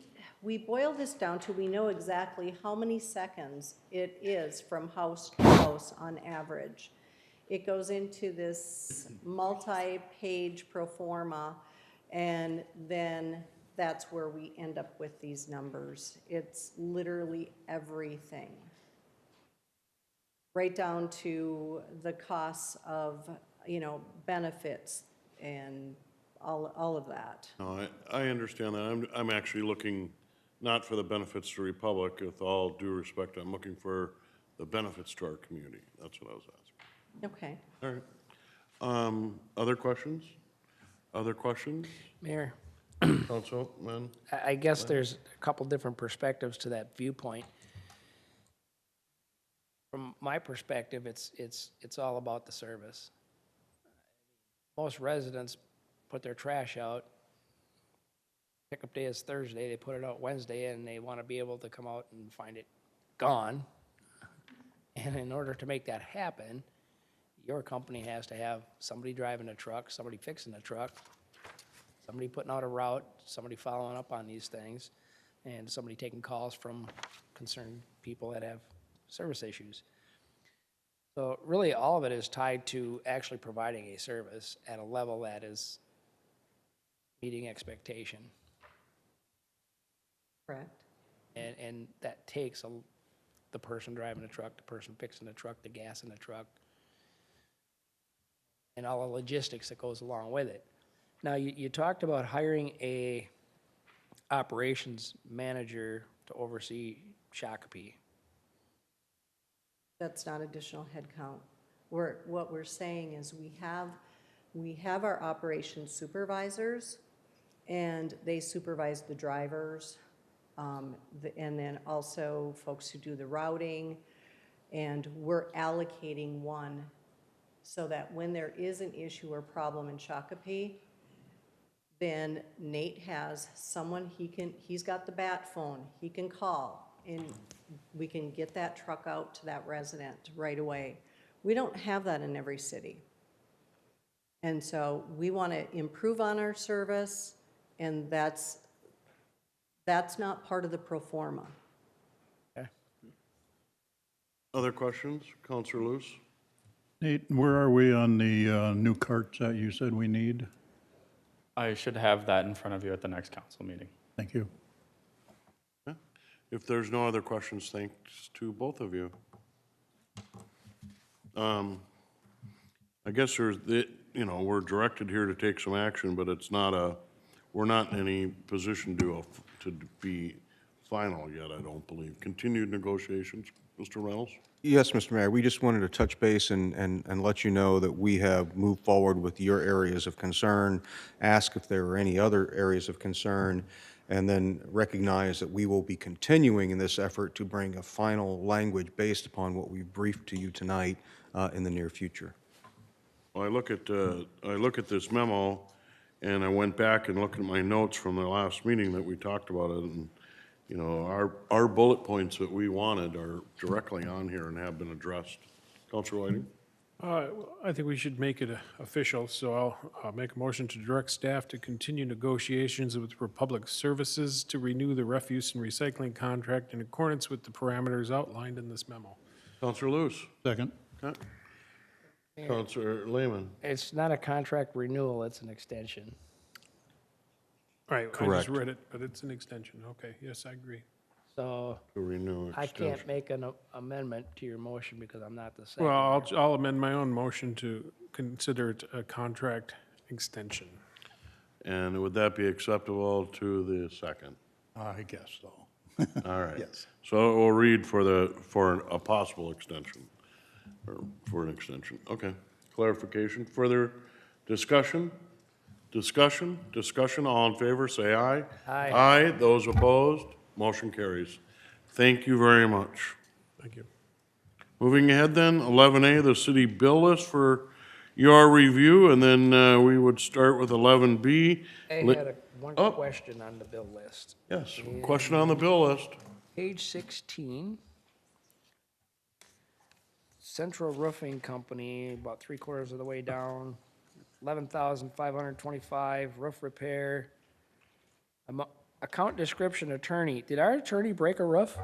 Speaker 11: boil this down to, we know exactly how many seconds it is from house to house on average. It goes into this multi-page pro forma, and then that's where we end up with these numbers. It's literally everything, right down to the costs of, benefits and all of that.
Speaker 1: No, I understand that. I'm actually looking not for the benefits to Republic, with all due respect. I'm looking for the benefits to our community. That's what I was asking.
Speaker 11: Okay.
Speaker 1: All right. Other questions? Other questions?
Speaker 4: Mayor,
Speaker 1: Councilman?
Speaker 4: I guess there's a couple different perspectives to that viewpoint. From my perspective, it's all about the service. Most residents put their trash out. Pickup day is Thursday, they put it out Wednesday, and they want to be able to come out and find it gone. And in order to make that happen, your company has to have somebody driving a truck, somebody fixing a truck, somebody putting out a route, somebody following up on these things, and somebody taking calls from concerned people that have service issues. So really, all of it is tied to actually providing a service at a level that is meeting expectation.
Speaker 11: Correct.
Speaker 4: And that takes the person driving the truck, the person fixing the truck, the gas in the truck. and all the logistics that goes along with it. Now, you talked about hiring a operations manager to oversee Shakopee.
Speaker 11: That's not additional headcount. What we're saying is we have our operations supervisors, and they supervise the drivers, and then also folks who do the routing, and we're allocating one so that when there is an issue or problem in Shakopee, then Nate has someone he's got the bat phone, he can call, and we can get that truck out to that resident right away. We don't have that in every city. And so we want to improve on our service, and that's not part of the pro forma.
Speaker 1: Other questions? Counselor Loose?
Speaker 3: Nate, where are we on the new carts that you said we need?
Speaker 9: I should have that in front of you at the next council meeting.
Speaker 3: Thank you.
Speaker 1: If there's no other questions, thanks to both of you. I guess we're directed here to take some action, but we're not in any position to be final yet, I don't believe. Continued negotiations, Mr. Reynolds?
Speaker 6: Yes, Mr. Mayor, we just wanted to touch base and let you know that we have moved forward with your areas of concern, ask if there are any other areas of concern, and then recognize that we will be continuing in this effort to bring a final language based upon what we've briefed to you tonight in the near future.
Speaker 1: Well, I look at this memo, and I went back and looked at my notes from the last meeting that we talked about it, and our bullet points that we wanted are directly on here and have been addressed. Councilor Whiting?
Speaker 8: I think we should make it official, so I'll make a motion to direct staff to continue negotiations with Republic Services to renew the refuse and recycling contract in accordance with the parameters outlined in this memo.
Speaker 1: Councilor Loose?
Speaker 3: Second.
Speaker 1: Okay. Councilor Lehman?
Speaker 4: It's not a contract renewal, it's an extension.
Speaker 8: Right, I
Speaker 6: Correct.
Speaker 8: just read it, but it's an extension. Okay, yes, I agree.
Speaker 4: So
Speaker 1: To renew
Speaker 4: I
Speaker 1: extension.
Speaker 4: can't make an amendment to your motion because I'm not the second.
Speaker 8: Well, I'll amend my own motion to consider it a contract extension.
Speaker 1: And would that be acceptable to the second?
Speaker 3: I guess so.
Speaker 1: All right.
Speaker 3: Yes.
Speaker 1: So we'll read for a possible extension, or for an extension. Okay. Clarification. Further discussion? Discussion. All in favor, say aye.
Speaker 4: Aye.
Speaker 1: Aye. Those opposed, motion carries. Thank you very much.
Speaker 8: Thank you.
Speaker 1: Moving ahead then, 11A, the city bill list for your review, and then we would start with 11B.
Speaker 4: I had one
Speaker 1: Oh.
Speaker 4: question on the bill list.
Speaker 1: Yes, question on the bill list.
Speaker 4: Page 16, Central Roofing Company, about 3/4 of the way down, 11,525, roof repair. Account description, attorney. Did our attorney break a roof?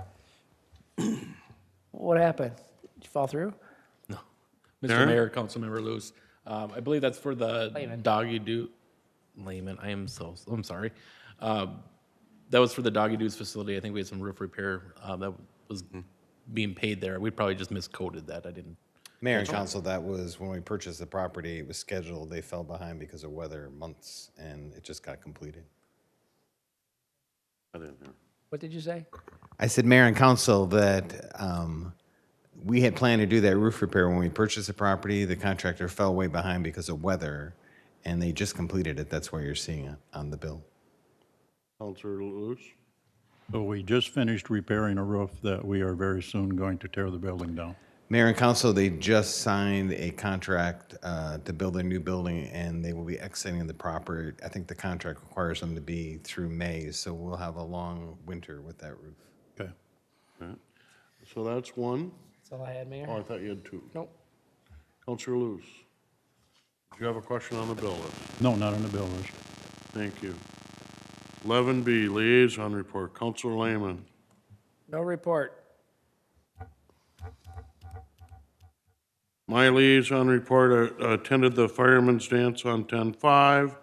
Speaker 4: What happened? Did you fall through?
Speaker 10: Mr.
Speaker 1: Darren?
Speaker 10: Mayor, Councilmember Luce, I believe that's for the
Speaker 4: Layman.
Speaker 10: Doggy Doo, Layman, I'm sorry. That was for the Doggy Doo's facility. I think we had some roof repair that was being paid there. We probably just miscoded that. I didn't.
Speaker 13: Mayor and council, that was when we purchased the property, it was scheduled, they fell behind because of weather months, and it just got completed.
Speaker 1: I didn't hear.
Speaker 4: What did you say?
Speaker 13: I said, Mayor and council, that we had planned to do that roof repair when we purchased the property. The contractor fell way behind because of weather, and they just completed it. That's why you're seeing it on the bill.
Speaker 1: Councilor Luce?
Speaker 3: So we just finished repairing a roof that we are very soon going to tear the building down.
Speaker 13: Mayor and council, they just signed a contract to build a new building, and they will be exiting the property. I think the contract requires them to be through May, so we'll have a long winter with that roof.
Speaker 3: Okay.
Speaker 1: Okay. So that's one.
Speaker 4: That's all I had, Mayor.
Speaker 1: Oh, I thought you had two.
Speaker 4: Nope.
Speaker 1: Councilor Luce? Do you have a question on the bill list?
Speaker 3: No, not on the bill list.
Speaker 1: Thank you. 11B, liaison report. Councilor Lehman.
Speaker 4: No report.
Speaker 1: My liaison report, attended the Fireman's Dance on 10/5.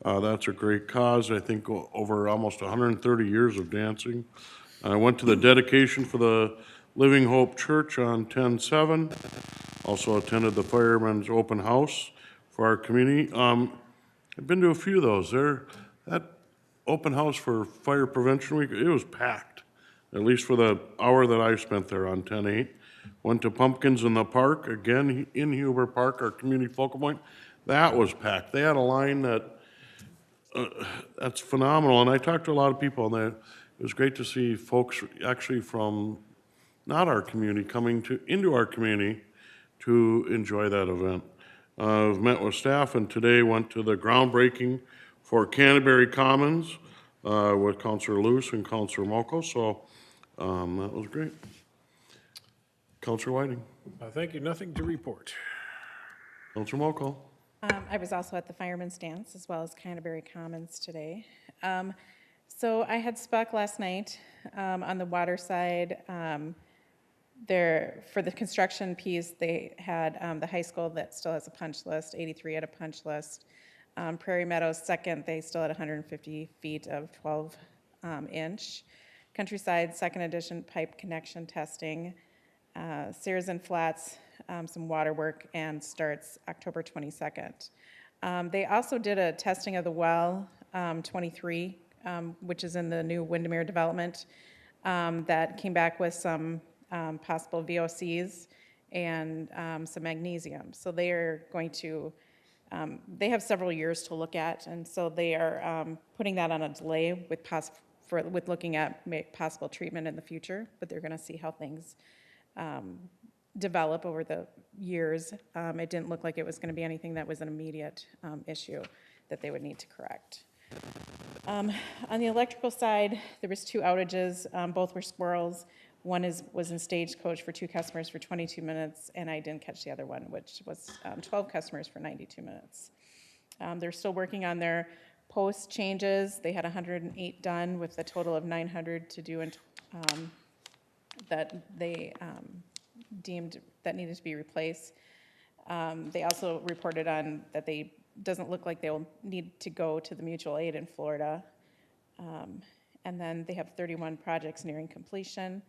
Speaker 1: That's a great cause, I think over almost 130 years of dancing. I went to the dedication for the Living Hope Church on 10/7. Also attended the Fireman's Open House for our community. I've been to a few of those. That open house for Fire Prevention Week, it was packed, at least for the hour that I spent there on 10/8. Went to Pumpkins in the Park, again, in Huber Park, our community focal point. That was packed. They had a line that's phenomenal, and I talked to a lot of people, and it was great to see folks actually from not our community coming into our community to enjoy that event. I've met with staff, and today went to the groundbreaking for Canterbury Commons with Councillor Luce and Councillor Moco, so that was great. Councillor Whiting.
Speaker 8: Thank you, nothing to report.
Speaker 1: Councillor Moco.
Speaker 14: I was also at the Fireman's Dance as well as Canterbury Commons today. So I had spoke last night on the water side. For the construction piece, they had the high school that still has a punch list, 83 had a punch list. Prairie Meadows second, they still had 150 feet of 12-inch. Countryside, second edition pipe connection testing. Sears and Flats, some water work, and starts October 22nd. They also did a testing of the well 23, which is in the new Windermere development, that came back with some possible VOCs and some magnesium. So they are going to, they have several years to look at, and so they are putting that on a delay with looking at possible treatment in the future, but they're going to see how things develop over the years. It didn't look like it was going to be anything that was an immediate issue that they would need to correct. On the electrical side, there was 2 outages. Both were squirrels. One was in Stagecoach for 2 customers for 22 minutes, and I didn't catch the other one, which was 12 customers for 92 minutes. They're still working on their post changes. They had 108 done with a total of 900 to do, and that they deemed that needed to be replaced. They also reported on that they doesn't look like they will need to go to the mutual aid in Florida. And then they have 31 projects nearing completion.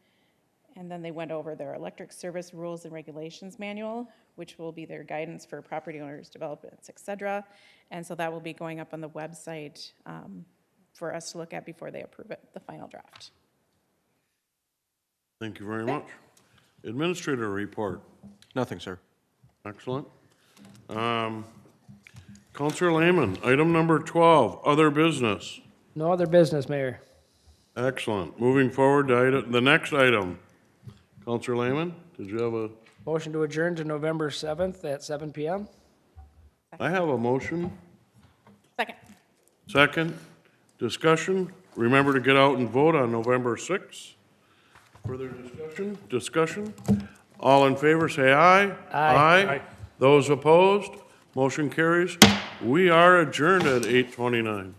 Speaker 14: And then they went over their electric service rules and regulations manual, which will be their guidance for property owners, developments, et cetera. And so that will be going up on the website for us to look at before they approve it, the final draft.
Speaker 1: Thank you very much. Administrator report.
Speaker 6: Nothing, sir.
Speaker 1: Excellent. Councillor Lehman, item number 12, other business.
Speaker 4: No other business, Mayor.
Speaker 1: Excellent. Moving forward to the next item. Councillor Lehman, did you have a?
Speaker 4: Motion to adjourn to November 7th at 7 p.m.
Speaker 1: I have a motion.
Speaker 14: Second.
Speaker 1: Second. Discussion. Remember to get out and vote on November 6th. Further discussion? Discussion? All in favor, say aye.
Speaker 4: Aye.
Speaker 1: Those opposed? Motion carries. We are adjourned at 8:29.